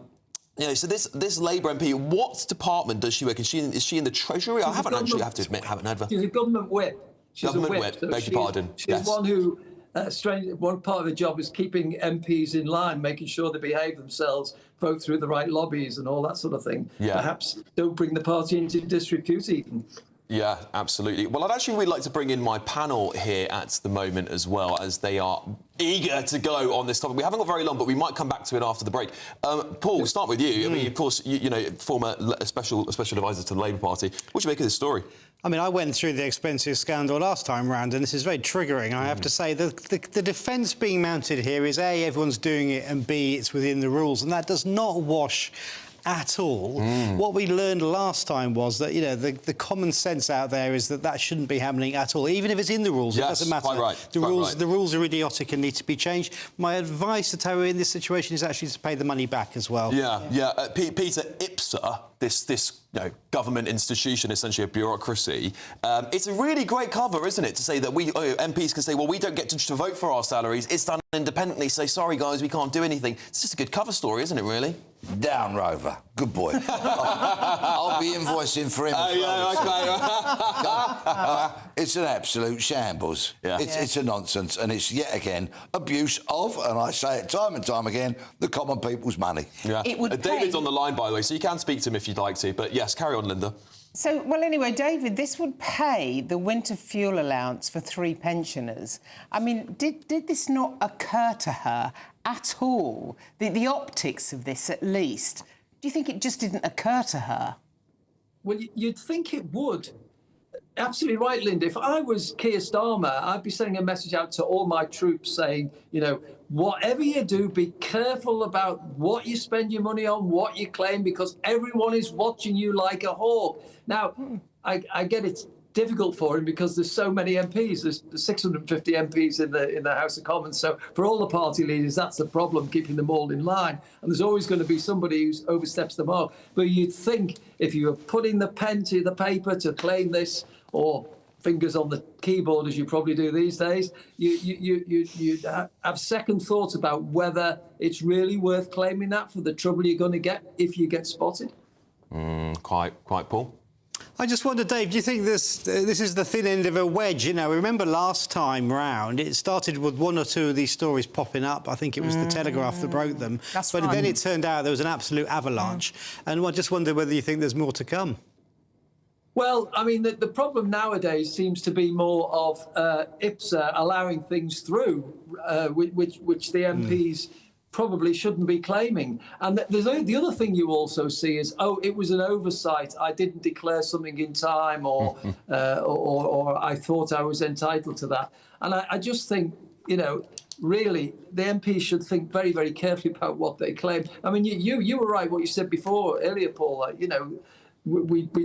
this Labour MP, what department does she work in? Is she in the Treasury? I haven't actually, I have to admit, haven't heard of her. She's a government whip. Government whip, beg your pardon. She's one who... one part of the job is keeping MPs in line, making sure they behave themselves, vote through the right lobbies and all that sort of thing. Yeah. Perhaps don't bring the party into disrepute even. Yeah, absolutely. Well, I'd actually really like to bring in my panel here at the moment as well, as they are eager to go on this topic. We haven't got very long, but we might come back to it after the break. Paul, we'll start with you. I mean, of course, you know, former special advisor to the Labour Party. What do you make of this story? I mean, I went through the expenses scandal last time round, and this is very triggering. I have to say the defence being mounted here is A, everyone's doing it, and B, it's within the rules, and that does not wash at all. What we learned last time was that, you know, the common sense out there is that shouldn't be happening at all. Even if it's in the rules, it doesn't matter. Quite right. The rules are idiotic and need to be changed. My advice to Terry in this situation is actually to pay the money back as well. Yeah. Peter, IPSA, this government institution, essentially a bureaucracy, it's a really great cover, isn't it, to say that MPs can say, well, we don't get to vote for our salaries. It's done independently. Say, sorry, guys, we can't do anything. It's just a good cover story, isn't it, really? Down, Rover. Good boy. I'll be invoicing for him. It's an absolute shambles. Yeah. It's a nonsense, and it's yet again abuse of, and I say it time and time again, the common people's money. Yeah. David's on the line, by the way, so you can speak to him if you'd like to. But yes, carry on, Linda. So, well, anyway, David, this would pay the winter fuel allowance for 3 pensioners. I mean, did this not occur to her at all? The optics of this, at least. Do you think it just didn't occur to her? Well, you'd think it would. Absolutely right, Linda. If I was Keir Starmer, I'd be sending a message out to all my troops saying, you know, whatever you do, be careful about what you spend your money on, what you claim, because everyone is watching you like a hawk. Now, I get it's difficult for him because there's so many MPs. There's 650 MPs in the House of Commons. So for all the party leaders, that's the problem, keeping them all in line. And there's always going to be somebody who oversteps the mark. But you'd think if you were putting the pen to the paper to claim this, or fingers on the keyboard, as you probably do these days, you'd have second thoughts about whether it's really worth claiming that for the trouble you're going to get if you get spotted. Quite, Paul. I just wonder, Dave, do you think this is the thin end of a wedge? You know, remember last time round, it started with 1 or 2 of these stories popping up. I think it was the Telegraph that broke them. But then it turned out there was an absolute avalanche. And I just wonder whether you think there's more to come. Well, I mean, the problem nowadays seems to be more of IPSA allowing things through, which the MPs probably shouldn't be claiming. And there's the other thing you also see is, oh, it was an oversight. I didn't declare something in time, or I thought I was entitled to that. And I just think, you know, really, the MPs should think very, very carefully about what they claim. I mean, you were right what you said before earlier, Paul. You know,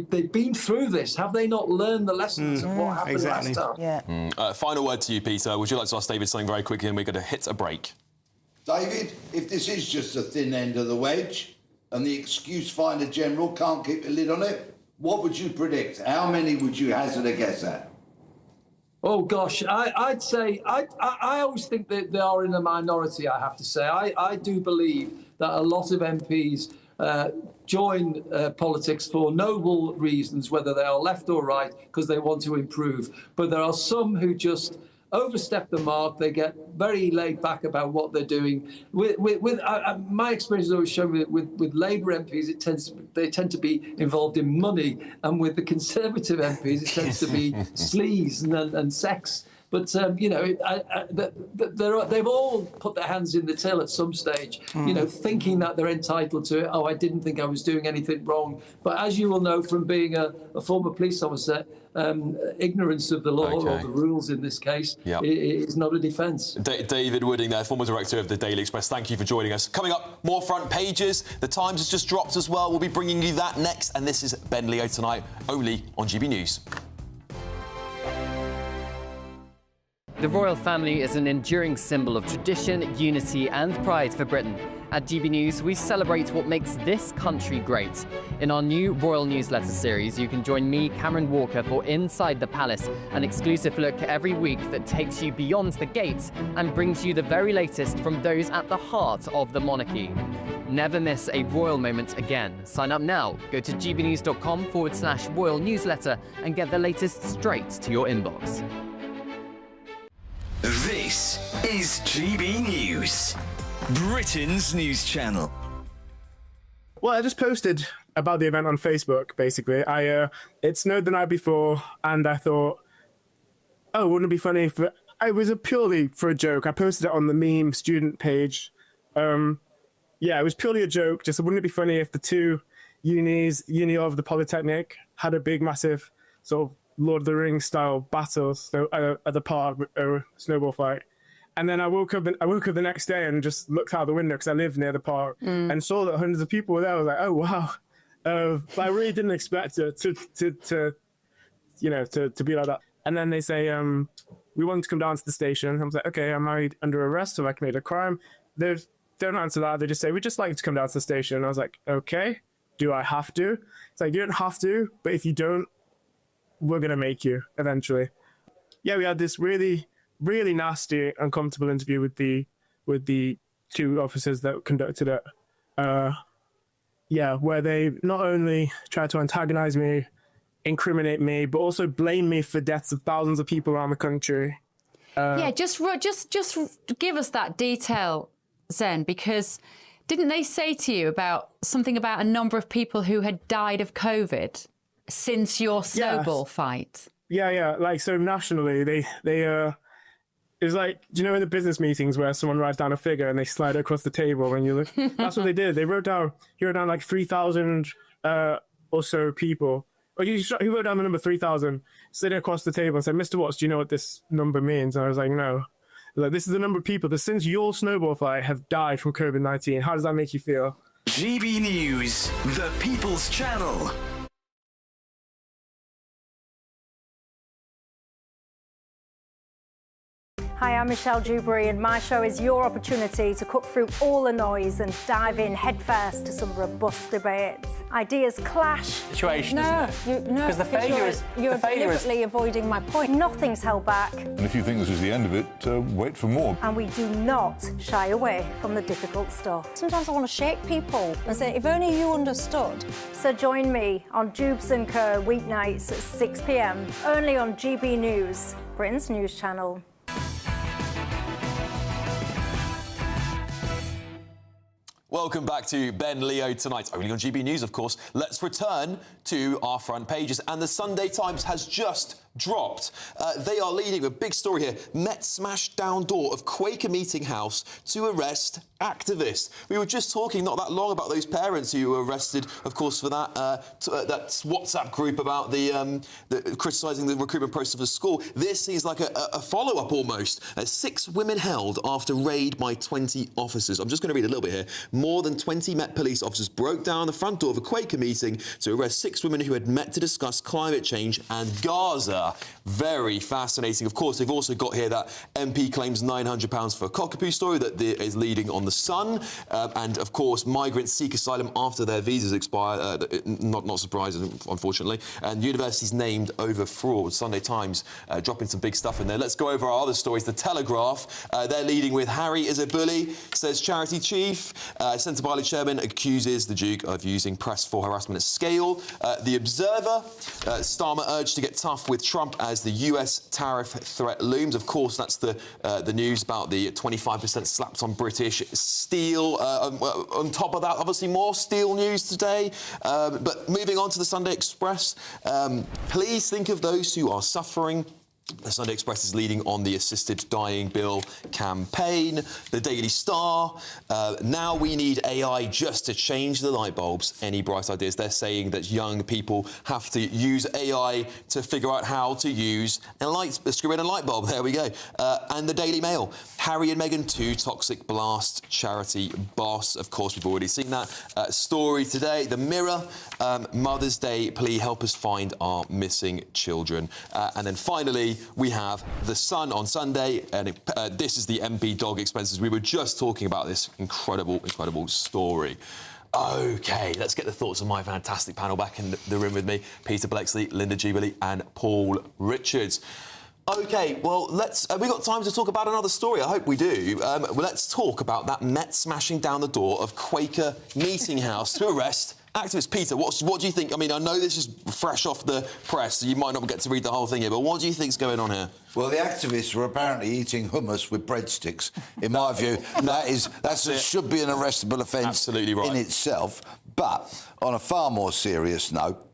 they've been through this. Have they not learned the lessons of what happened last time? Yeah. Final word to you, Peter. Would you like to ask David something very quickly, and we're going to hit a break? David, if this is just the thin end of the wedge and the excuse finder general can't keep a lid on it, what would you predict? How many would you hazard a guess at? Oh, gosh, I'd say I always think that they are in a minority, I have to say. I do believe that a lot of MPs join politics for noble reasons, whether they are left or right, because they want to improve. But there are some who just overstep the mark. They get very laid back about what they're doing. My experience has always shown me that with Labour MPs, they tend to be involved in money, and with the Conservative MPs, it tends to be sleaze and sex. But they've all put their hands in the till at some stage, thinking that they're entitled to it. Oh, I didn't think I was doing anything wrong. But as you will know from being a former police officer, ignorance of the law or the rules in this case is not a defence. David Wooding there, former director of the Daily Express. Thank you for joining us. Coming up, more front pages. The Times has just dropped as well. We'll be bringing you that next. And this is Ben Leo Tonight, only on GB News. The royal family is an enduring symbol of tradition, unity and pride for Britain. At GB News, we celebrate what makes this country great. In our new royal newsletter series, you can join me, Cameron Walker, for Inside the Palace, an exclusive look every week that takes you beyond the gates and brings you the very latest from those at the heart of the monarchy. Never miss a royal moment again. Sign up now. Go to gbnews.com/royal newsletter and get the latest straight to your inbox. This is GB News, Britain's news channel. Well, I just posted about the event on Facebook, basically. It snowed the night before, and I thought, oh, wouldn't it be funny if... It was purely for a joke. I posted it on the meme student page. It was purely a joke. Just wouldn't it be funny if the two unis, Uni of the Polytechnic, had a big, massive sort of Lord of the Rings style battle at the park, snowball fight. And then I woke up the next day and just looked out the window because I live near the park and saw that hundreds of people were there. I was like, oh wow, but I really didn't expect it to be like that. And then they say we want to come down to the station. I was like, okay, am I under arrest? Have I committed a crime? They don't answer that. They just say, we'd just like to come down to the station. And I was like, okay, do I have to? It's like, you don't have to, but if you don't, we're going to make you eventually. Yeah, we had this really, really nasty, uncomfortable interview with the two officers that conducted it. Where they not only tried to antagonize me, incriminate me, but also blame me for deaths of thousands of people around the country. Just give us that detail, Zen, because didn't they say to you about something about a number of people who had died of COVID since your snowball fight? Yeah. Like, so nationally, they it's like, do you know in the business meetings where someone writes down a figure and they slide it across the table and you look? That's what they did. He wrote down like 3,000 or so people. Or he wrote down the number 3,000, slid it across the table and said, Mr. Watts, do you know what this number means? And I was like, no. Like, this is the number of people that since your snowball fight have died from COVID-19. How does that make you feel? GB News, the People's Channel. Hi, I'm Michelle Dewberry, and my show is your opportunity to cut through all the noise and dive in headfirst to some robust debates. Ideas clash. Situation, isn't it? Because the failure is... You're deliberately avoiding my point. Nothing's held back. And if you think this is the end of it, wait for more. And we do not shy away from the difficult stuff. Sometimes I want to shake people and say, if only you understood. So join me on Jubes & Co. weeknights at 6 p.m, only on GB News, Britain's news channel. Welcome back to Ben Leo Tonight, only on GB News, of course. Let's return to our front pages. And the Sunday Times has just dropped. They are leading a big story here. Met smashed down door of Quaker meeting house to arrest activists. We were just talking not that long about those parents who were arrested, of course, for that that WhatsApp group about the criticising the recruitment process of the school. This seems like a follow-up almost. 6 women held after raid by 20 officers. I'm just going to read a little bit here. More than 20 Met police officers broke down the front door of a Quaker meeting to arrest 6 women who had met to discuss climate change and Gaza. Very fascinating. Of course, they've also got here that MP claims £900 for a cockapoo story that is leading on The Sun. And, of course, migrants seek asylum after their visas expire. Not surprising, unfortunately. And universities named over fraud. Sunday Times dropping some big stuff in there. Let's go over our other stories. The Telegraph, they're leading with Harry is a bully, says charity chief. Centre Party chairman accuses the Duke of using press for harassment at scale. The Observer, Starmer urged to get tough with Trump as the US tariff threat looms. Of course, that's the news about the 25% slapped on British steel. On top of that, obviously more steel news today. But moving on to the Sunday Express, please think of those who are suffering. The Sunday Express is leading on the assisted dying bill campaign. The Daily Star, now we need AI just to change the light bulbs. Any bright ideas? They're saying that young people have to use AI to figure out how to use screw in a light bulb. There we go. And the Daily Mail, Harry and Meghan, 2 toxic blast charity boss. Of course, we've already seen that story today. The Mirror, Mother's Day plea, help us find our missing children. And then finally, we have The Sun on Sunday, and this is the MP dog expenses. We were just talking about this incredible story. OK, let's get the thoughts of my fantastic panel back in the room with me. Peter Bleksley, Linda Jubilee and Paul Richards. OK, well, have we got time to talk about another story? I hope we do. Let's talk about that Met smashing down the door of Quaker Meeting House to arrest activists. Peter, what do you think? I mean, I know this is fresh off the press, so you might not get to read the whole thing here, but what do you think's going on here? Well, the activists were apparently eating hummus with breadsticks. In my view, that should be an arrestable offence. Absolutely right. In itself. But on a far more serious note,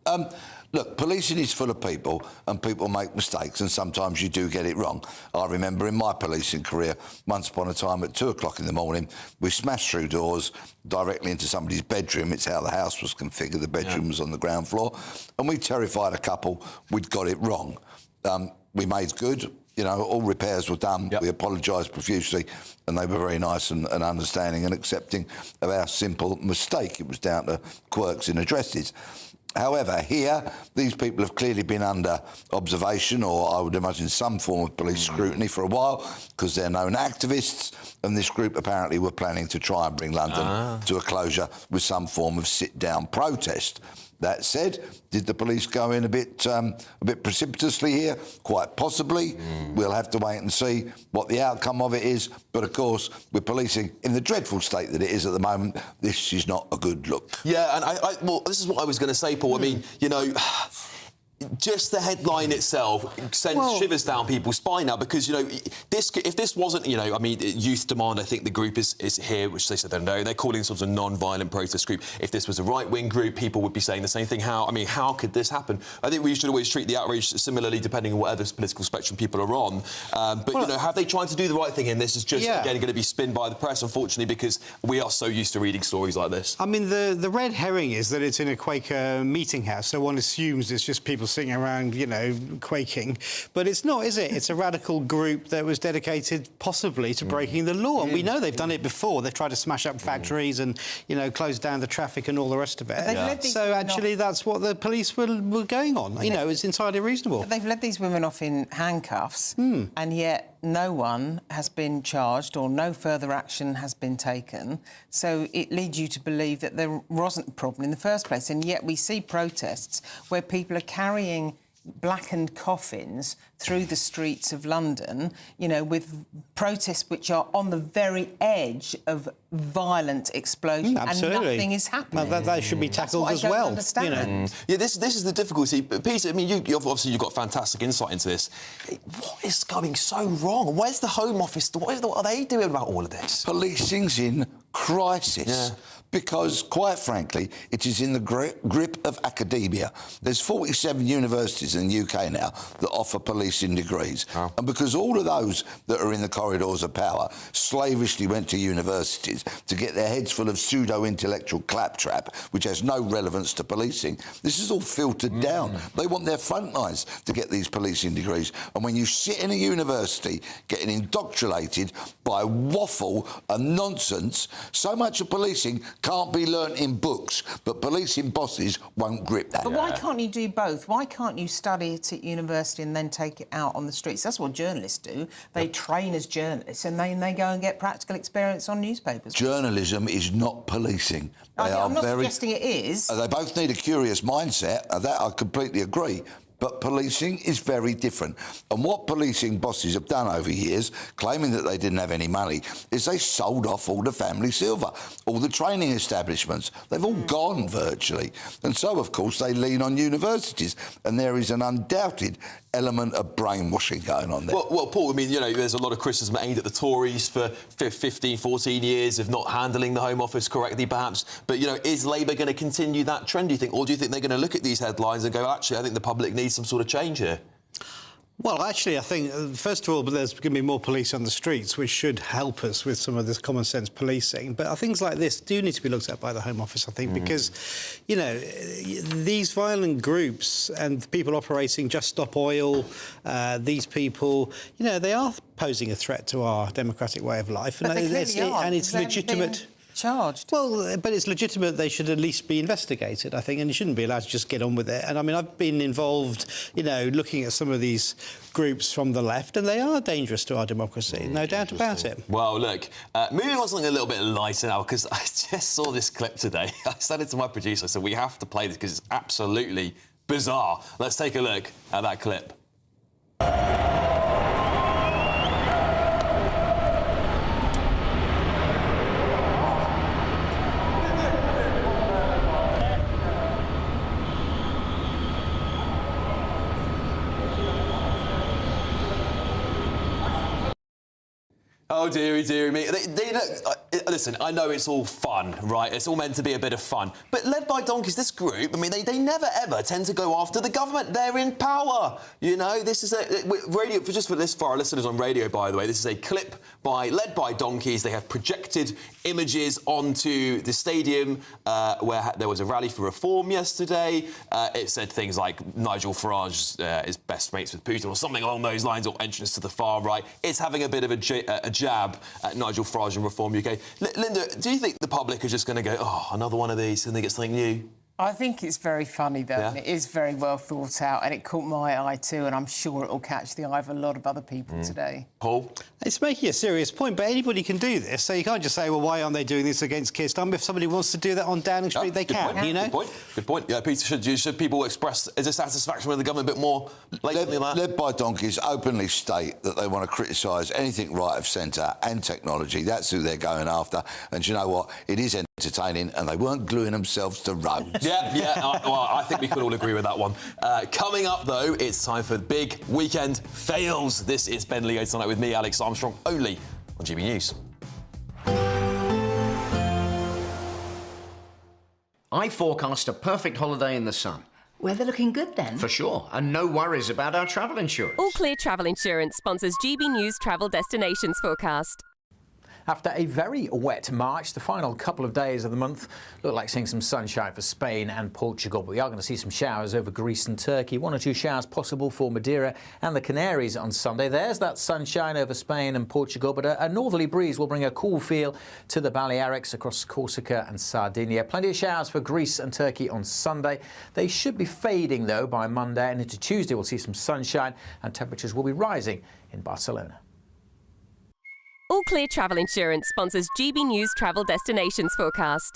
look, policing is full of people and people make mistakes and sometimes you do get it wrong. I remember in my policing career, once upon a time at 2 o'clock in the morning, we smashed through doors directly into somebody's bedroom. It's how the house was configured. The bedroom was on the ground floor. And we terrified a couple. We'd got it wrong. We made good. You know, all repairs were done. Yep. We apologised profusely, and they were very nice and understanding and accepting of our simple mistake. It was down to quirks in addresses. However, here, these people have clearly been under observation, or I would imagine some form of police scrutiny for a while, because they're known activists, and this group apparently were planning to try and bring London to a closure with some form of sit-down protest. That said, did the police go in a bit precipitously here? Quite possibly. We'll have to wait and see what the outcome of it is. But, of course, with policing in the dreadful state that it is at the moment, this is not a good look. Yeah, and well, this is what I was going to say, Paul. I mean, you know, just the headline itself sends shivers down people's spine now, because, you know, if this wasn't, you know, I mean, Youth Demand, I think the group is here, which they said they know. They're calling themselves a non-violent protest group. If this was a right-wing group, people would be saying the same thing. How could this happen? I think we should always treat the outrage similarly, depending on whatever political spectrum people are on. But, you know, have they tried to do the right thing? And this is just, again, going to be spinned by the press, unfortunately, because we are so used to reading stories like this. I mean, the red herring is that it's in a Quaker meeting house, so one assumes it's just people sitting around, you know, quaking. But it's not, is it? It's a radical group that was dedicated possibly to breaking the law. And we know they've done it before. They've tried to smash up factories and, you know, close down the traffic and all the rest of it. So actually that's what the police were going on. You know, it's entirely reasonable. They've led these women off in handcuffs, and yet no one has been charged or no further action has been taken. So it leads you to believe that there wasn't a problem in the first place. And yet we see protests where people are carrying blackened coffins through the streets of London, you know, with protests which are on the very edge of violent explosion, and nothing is happening. Well, that should be tackled as well. You know? Yeah, this is the difficulty. Peter, I mean, you've got fantastic insight into this. What is going so wrong? Where's the Home Office? What are they doing about all of this? Policing's in crisis. Because, quite frankly, it is in the grip of academia. There's 47 universities in the UK now that offer policing degrees. And because all of those that are in the corridors of power slavishly went to universities to get their heads full of pseudo-intellectual claptrap, which has no relevance to policing, this is all filtered down. They want their front lines to get these policing degrees. And when you sit in a university getting indoctrinated by waffle and nonsense, so much of policing can't be learnt in books, but policing bosses won't grip that. But why can't you do both? Why can't you study it at university and then take it out on the streets? That's what journalists do. They train as journalists and then they go and get practical experience on newspapers. Journalism is not policing. I'm not suggesting it is. They both need a curious mindset. That I completely agree. But policing is very different. And what policing bosses have done over years, claiming that they didn't have any money, is they sold off all the family silver, all the training establishments. They've all gone virtually. And so, of course, they lean on universities. And there is an undoubted element of brainwashing going on there. Well, Paul, I mean, you know, there's a lot of criticism aimed at the Tories for 15, 14 years of not handling the Home Office correctly, perhaps. But, you know, is Labour going to continue that trend, do you think? Or do you think they're going to look at these headlines and go, actually, I think the public needs some sort of change here? Well, actually, I think, first of all, there's going to be more police on the streets, which should help us with some of this common sense policing. But things like this do need to be looked at by the Home Office, I think, because, you know, these violent groups and people operating Just Stop Oil, these people, you know, they are posing a threat to our democratic way of life. But and it's legitimate. Charged. Well, but it's legitimate. They should at least be investigated, I think, and you shouldn't be allowed to just get on with it. And I mean, I've been involved, you know, looking at some of these groups from the left, and they are dangerous to our democracy, no doubt about it. Well, look, moving on to something a little bit lighter now, because I just saw this clip today. I said it to my producer, I said, we have to play this because it's absolutely bizarre. Let's take a look at that clip. Oh, dearie, dearie me. They look, listen, I know it's all fun, right? It's all meant to be a bit of fun. But led by donkeys, this group, I mean, they never, ever tend to go after the government. They're in power, you know? This is radio, just for this, for our listeners on radio, by the way, this is a clip led by donkeys. They have projected images onto the stadium where there was a rally for reform yesterday. It said things like Nigel Farage is best mates with Putin or something along those lines, or entrance to the far right. It's having a bit of a jab at Nigel Farage and Reform UK. Linda, do you think the public are just going to go, oh, another one of these, and they get something new? I think it's very funny, though, and it is very well thought out, and it caught my eye too, and I'm sure it will catch the eye of a lot of other people today. Paul? It's making a serious point, but anybody can do this, so you can't just say, well, why aren't they doing this against Keir Starmer? If somebody wants to do that on Downing Street, they can, point. you know? Good point. Good point. Yeah, Peter, should people express dissatisfaction with the government a bit more blatantly than that? Led by donkeys openly state that they want to criticise anything right of centre and technology. That's who they're going after. And do you know what? It is entertaining, and they weren't gluing themselves to roads. Yeah. Well, I think we could all agree with that one. Coming up, though, it's time for big weekend fails. This is Ben Leo tonight with me, Alex Armstrong, only on GB News. I forecast a perfect holiday in the sun. Weather looking good then? For sure, and no worries about our travel insurance. All Clear Travel Insurance sponsors GB News Travel Destinations Forecast. After a very wet March, the final couple of days of the month look like seeing some sunshine for Spain and Portugal. But we are going to see some showers over Greece and Turkey. 1 or 2 showers possible for Madeira and the Canaries on Sunday. There's that sunshine over Spain and Portugal, but a northerly breeze will bring a cool feel to the Balearics across Corsica and Sardinia. Plenty of showers for Greece and Turkey on Sunday. They should be fading, though, by Monday, and into Tuesday we'll see some sunshine and temperatures will be rising in Barcelona. All Clear Travel Insurance sponsors GB News Travel Destinations Forecast.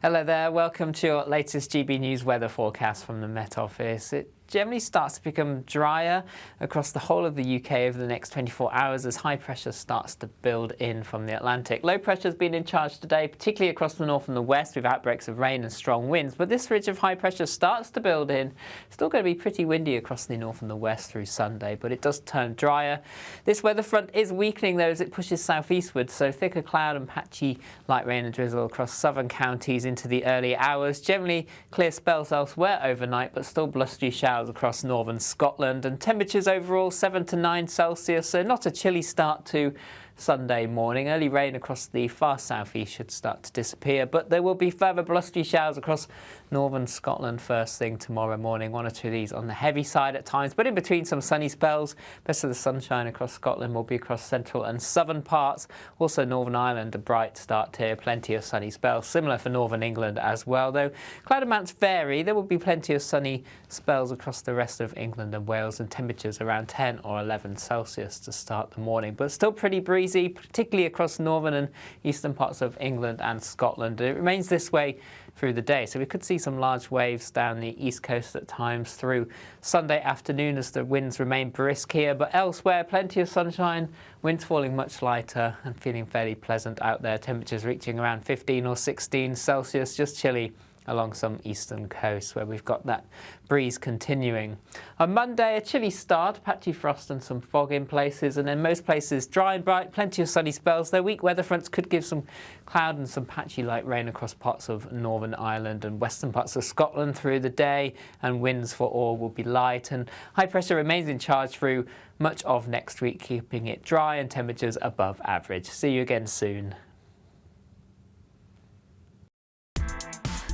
Hello there, welcome to your latest GB News weather forecast from the Met Office. It generally starts to become drier across the whole of the UK over the next 24 hours as high pressure starts to build in from the Atlantic. Low pressure has been in charge today, particularly across the north and the west with outbreaks of rain and strong winds, but this ridge of high pressure starts to build in. Still going to be pretty windy across the north and the west through Sunday, but it does turn drier. This weather front is weakening though as it pushes southeastward, so thicker cloud and patchy light rain and drizzle across southern counties into the early hours. Generally clear spells elsewhere overnight, but still blustery showers across northern Scotland, and temperatures overall 7 to 9 Celsius, so not a chilly start to Sunday morning. Early rain across the far southeast should start to disappear, but there will be further blustery showers across northern Scotland first thing tomorrow morning. 1 or 2 of these on the heavy side at times, but in between some sunny spells. Best of the sunshine across Scotland will be across central and southern parts. Also Northern Ireland, a bright start here, plenty of sunny spells. Similar for northern England as well, though cloud amounts vary. There will be plenty of sunny spells across the rest of England and Wales, and temperatures around 10 or 11 Celsius to start the morning, but still pretty breezy breezy, particularly across northern and eastern parts of England and Scotland. It remains this way through the day, so we could see some large waves down the east coast at times through Sunday afternoon as the winds remain brisk here, but elsewhere plenty of sunshine, winds falling much lighter and feeling fairly pleasant out there, temperatures reaching around 15 or 16 Celsius, just chilly along some eastern coasts where we've got that breeze continuing. On Monday, a chilly start, patchy frost and some fog in places, and then most places dry and bright, plenty of sunny spells, though weak weather fronts could give some cloud and some patchy light rain across parts of Northern Ireland and western parts of Scotland through the day, and winds for all will be light, and high pressure remains in charge through much of next week, keeping it dry and temperatures above average. See you again soon.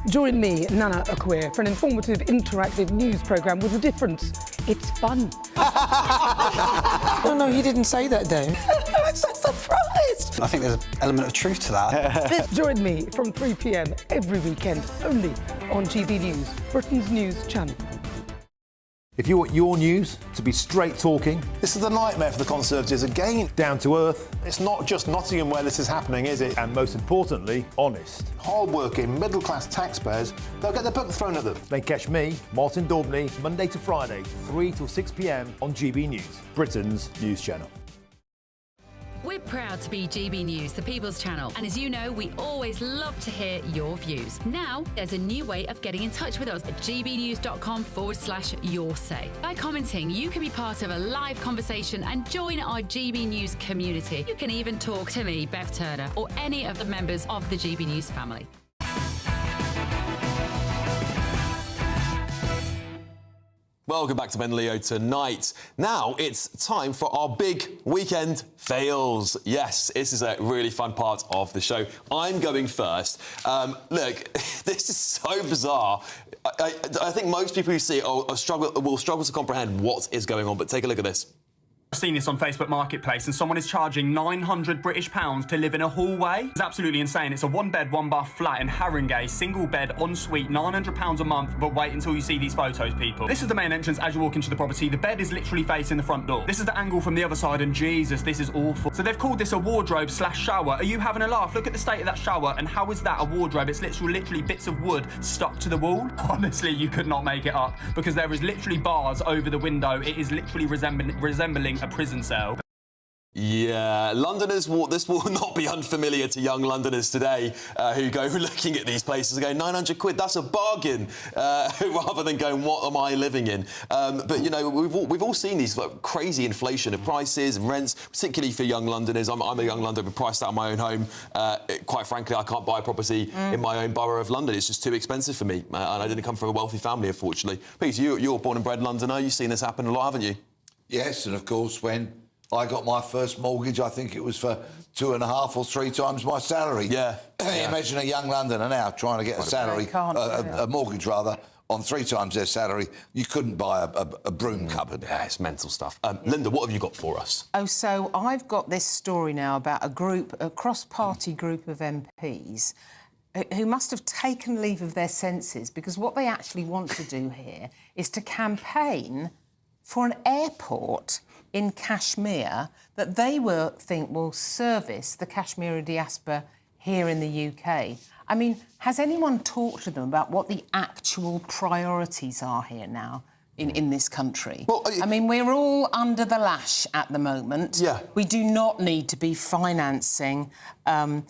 Join me, Nana Akwe, for an informative, interactive news programme with a difference. It's fun. No, he didn't say that, Dave. I'm so surprised. I think there's an element of truth to that. Join me from 3 p.m. every weekend, only on GB News, Britain's news channel. If you want your news to be straight talking, this is a nightmare for the Conservatives again. Down to earth. It's not just Nottingham where this is happening, is it? And most importantly, honest. Hard-working, middle-class taxpayers, they'll get their book thrown at them. Then catch me, Martin Daubney, Monday to Friday, 3 till 6 p.m. on GB News, Britain's news channel. We're proud to be GB News, the People's Channel, and as you know, we always love to hear your views. Now, there's a new way of getting in touch with us at gbnews.com/yoursay. By commenting, you can be part of a live conversation and join our GB News community. You can even talk to me, Bev Turner, or any of the members of the GB News family. Welcome back to Ben Leo tonight. Now it's time for our big weekend fails. Yes, this is a really fun part of the show. I'm going first. Look, this is so bizarre. I think most people who see it will struggle to comprehend what is going on, but take a look at this. I've seen this on Facebook Marketplace, and someone is charging £900 British to live in a hallway. It's absolutely insane. It's a one-bed, one-bath flat in Haringey, single-bed, en-suite, £900 a month, but wait until you see these photos, people. This is the main entrance as you walk into the property. The bed is literally facing the front door. This is the angle from the other side, and Jesus, this is awful. So they've called this a wardrobe/shower. Are you having a laugh? Look at the state of that shower, and how is that a wardrobe? It's literally bits of wood stuck to the wall. Honestly, you could not make it up, because there is literally bars over the window. It is literally resembling a prison cell. Yeah, Londoners, this will not be unfamiliar to young Londoners today who go looking at these places and go, 900 quid, that's a bargain, rather than going, what am I living in? But, you know, we've all seen these crazy inflation of prices and rents, particularly for young Londoners. I'm a young Londoner, priced out of my own home. Quite frankly, I can't buy a property in my own borough of London. It's just too expensive for me. And I didn't come from a wealthy family, unfortunately. Peter, you're born and bred Londoner. You've seen this happen a lot, haven't you? Yes, and of course, when I got my first mortgage, I think it was for 2.5 or 3 times my salary. Yeah. Imagine a young Londoner now trying to get a salary, a mortgage rather, on 3 times their salary. You couldn't buy a broom cupboard. Yeah, it's mental stuff. Linda, what have you got for us? Oh, so I've got this story now about a cross-party group of MPs who must have taken leave of their senses, because what they actually want to do here is to campaign for an airport in Kashmir that they think will service the Kashmiri diaspora here in the UK. I mean, has anyone talked to them about what the actual priorities are here now in this country? Well, I mean, we're all under the lash at the moment. Yeah. We do not need to be financing an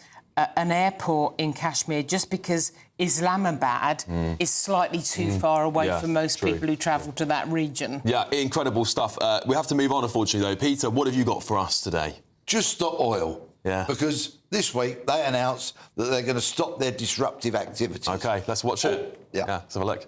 airport in Kashmir just because Islamabad is slightly too far away from most people who travel to that region. Yeah, incredible stuff. We have to move on, unfortunately, though. Peter, what have you got for us today? Just stop oil. Yeah. Because this week they announced that they're going to stop their disruptive activities. OK, let's watch it. Yeah, let's have a look.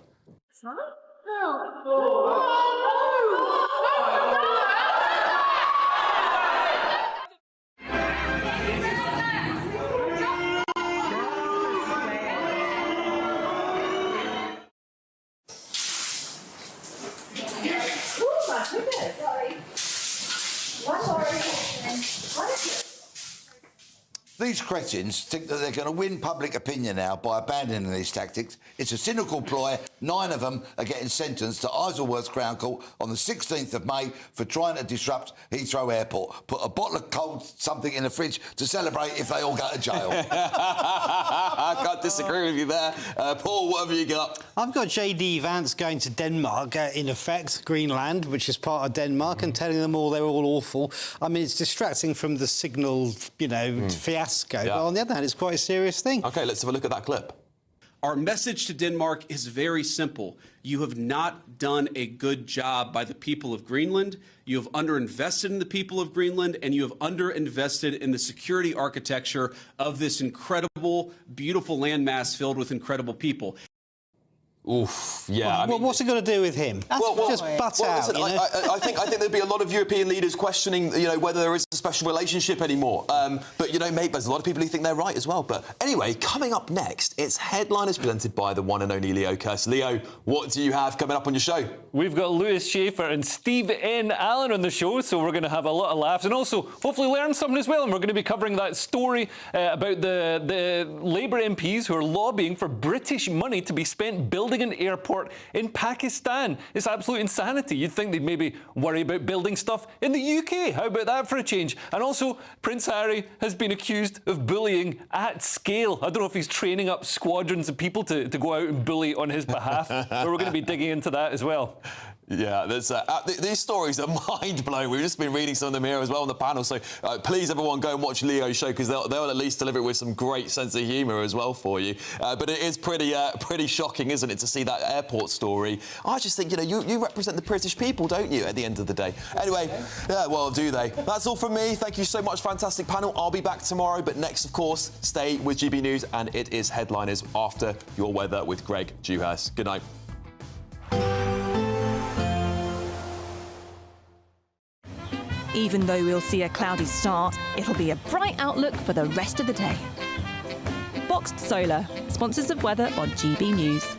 these cretins think that they're going to win public opinion now by abandoning these tactics. It's a cynical ploy. 9 of them are getting sentenced to Isleworth's Crown Court on the 16th of May for trying to disrupt Heathrow Airport. Put a bottle of cold something in the fridge to celebrate if they all go to jail. I can't disagree with you there. Paul, what have you got? I've got JD Vance going to Denmark, in effect, Greenland, which is part of Denmark, and telling them all they're all awful. I mean, it's distracting from the signal, fiasco. Yeah. But on the other hand, it's quite a serious thing. OK, let's have a look at that clip. Our message to Denmark is very simple. You have not done a good job by the people of Greenland. You have underinvested in the people of Greenland, and you have underinvested in the security architecture of this incredible, beautiful landmass filled with incredible people. Oof, yeah. Well, what's it got to do with him? Just butt out. Listen, I think there'd be a lot of European leaders questioning, whether there is a special relationship anymore. But maybe there's a lot of people who think they're right as well. But anyway, coming up next, it's Headliners presented by the one and only Leo Kirst. Leo, what do you have coming up on your show? We've got Lewis Schaefer and Steve N. Allen on the show, so we're going to have a lot of laughs and also hopefully learn something as well. And we're going to be covering that story about the Labour MPs who are lobbying for British money to be spent building an airport in Pakistan. It's absolute insanity. You'd think they'd maybe worry about building stuff in the UK. How about that for a change? And also, Prince Harry has been accused of bullying at scale. I don't know if he's training up squadrons of people to go out and bully on his behalf, but we're going to be digging into that as well. Yeah, these stories are mind-blowing. We've just been reading some of them here as well on the panel, so please, everyone, go and watch Leo's show, because they'll at least deliver it with some great sense of humour as well for you. But it is pretty shocking, isn't it, to see that airport story. I just think, you represent the British people, don't you, at the end of the day? Anyway, yeah, well, do they? That's all from me. Thank you so much, fantastic panel. I'll be back tomorrow, but next, of course, stay with GB News, and it is Headliners after your weather with Greg Dewhurst. Good night. Even though we'll see a cloudy start, it'll be a bright outlook for the rest of the day. Boxed Solar, sponsors of weather on GB News.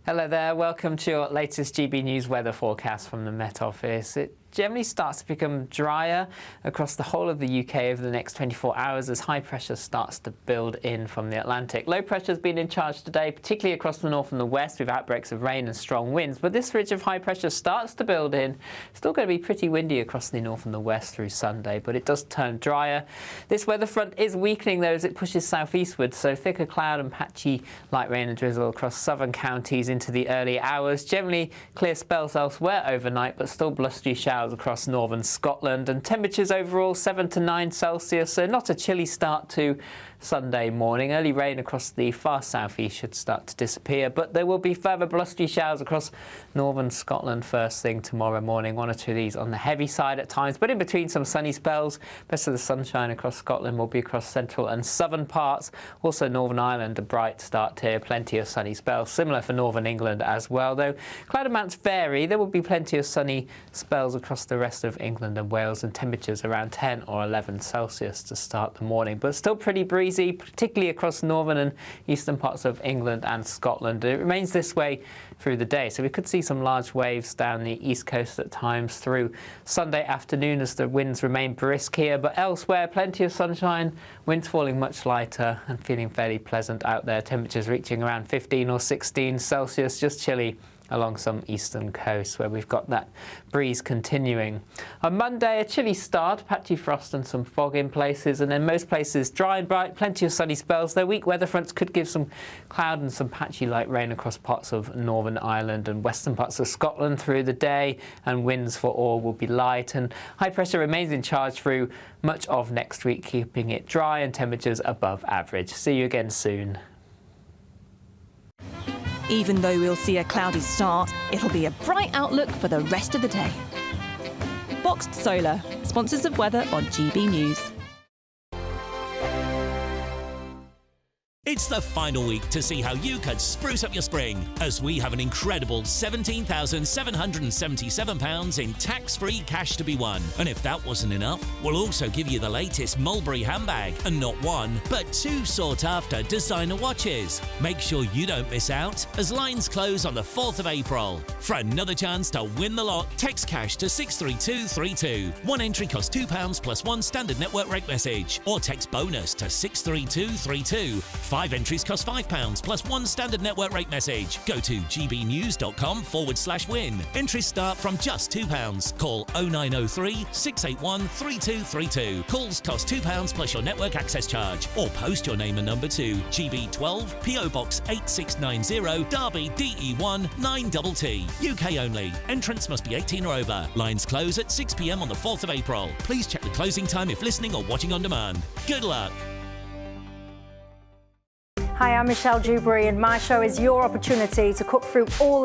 Hello there, welcome to your latest GB News weather forecast from the Met Office. It generally starts to become drier across the whole of the UK over the next 24 hours as high pressure starts to build in from the Atlantic. Low pressure has been in charge today, particularly across the north and the west with outbreaks of rain and strong winds, but this ridge of high pressure starts to build in. Still going to be pretty windy across the north and the west through Sunday, but it does turn drier. This weather front is weakening though as it pushes southeastward, so thicker cloud and patchy light rain and drizzle across southern counties into the early hours. Generally clear spells elsewhere overnight, but still blustery showers across northern Scotland, and temperatures overall 7 to 9 Celsius, so not a chilly start to Sunday morning. Early rain across the far southeast should start to disappear, but there will be further blustery showers across northern Scotland first thing tomorrow morning. 1 or 2 of these on the heavy side at times, but in between some sunny spells. Best of the sunshine across Scotland will be across central and southern parts. Also Northern Ireland, a bright start here, plenty of sunny spells. Similar for northern England as well, though cloud amounts vary. There will be plenty of sunny spells across the rest of England and Wales, and temperatures around 10 or 11 Celsius to start the morning, but still pretty breezy, particularly across northern and eastern parts of England and Scotland. It remains this way through the day, so we could see some large waves down the east coast at times through Sunday afternoon as the winds remain brisk here, but elsewhere plenty of sunshine, winds falling much lighter and feeling fairly pleasant out there. Temperatures reaching around 15 or 16 Celsius, just chilly along some eastern coasts where we've got that breeze continuing. On Monday, a chilly start, patchy frost and some fog in places, and then most places dry and bright, plenty of sunny spells, though weak weather fronts could give some cloud and some patchy light rain across parts of Northern Ireland and western parts of Scotland through the day, and winds for all will be light, and high pressure remains in charge through much of next week, keeping it dry and temperatures above average. See you again soon. Even though we'll see a cloudy start, it'll be a bright outlook for the rest of the day. Boxed Solar, sponsors of weather on GB News. It's the final week to see how you can spruce up your spring, as we have an incredible £17,777 in tax-free cash to be won. And if that wasn't enough, we'll also give you the latest Mulberry handbag, and not one, but 2 sought-after designer watches. Make sure you don't miss out, as lines close on the 4th of April. For another chance to win the lot, text cash to 63232. One entry costs £2 plus 1 standard network rate message, or text bonus to 63232. 5 entries cost £5 plus 1 standard network rate message. Go to gbnews.com/win. Entries start from just £2. Call 0903 681 3232. Calls cost £2 plus your network access charge, or post your name and number to GB12 PO Box 8690 Derby DE1 9TT. UK only. Entrants must be 18 or over. Lines close at 6 p.m. on the 4th of April. Please check the closing time if listening or watching on demand. Good luck. Hi, I'm Michelle Dewberry, and my show is your opportunity to cut through all the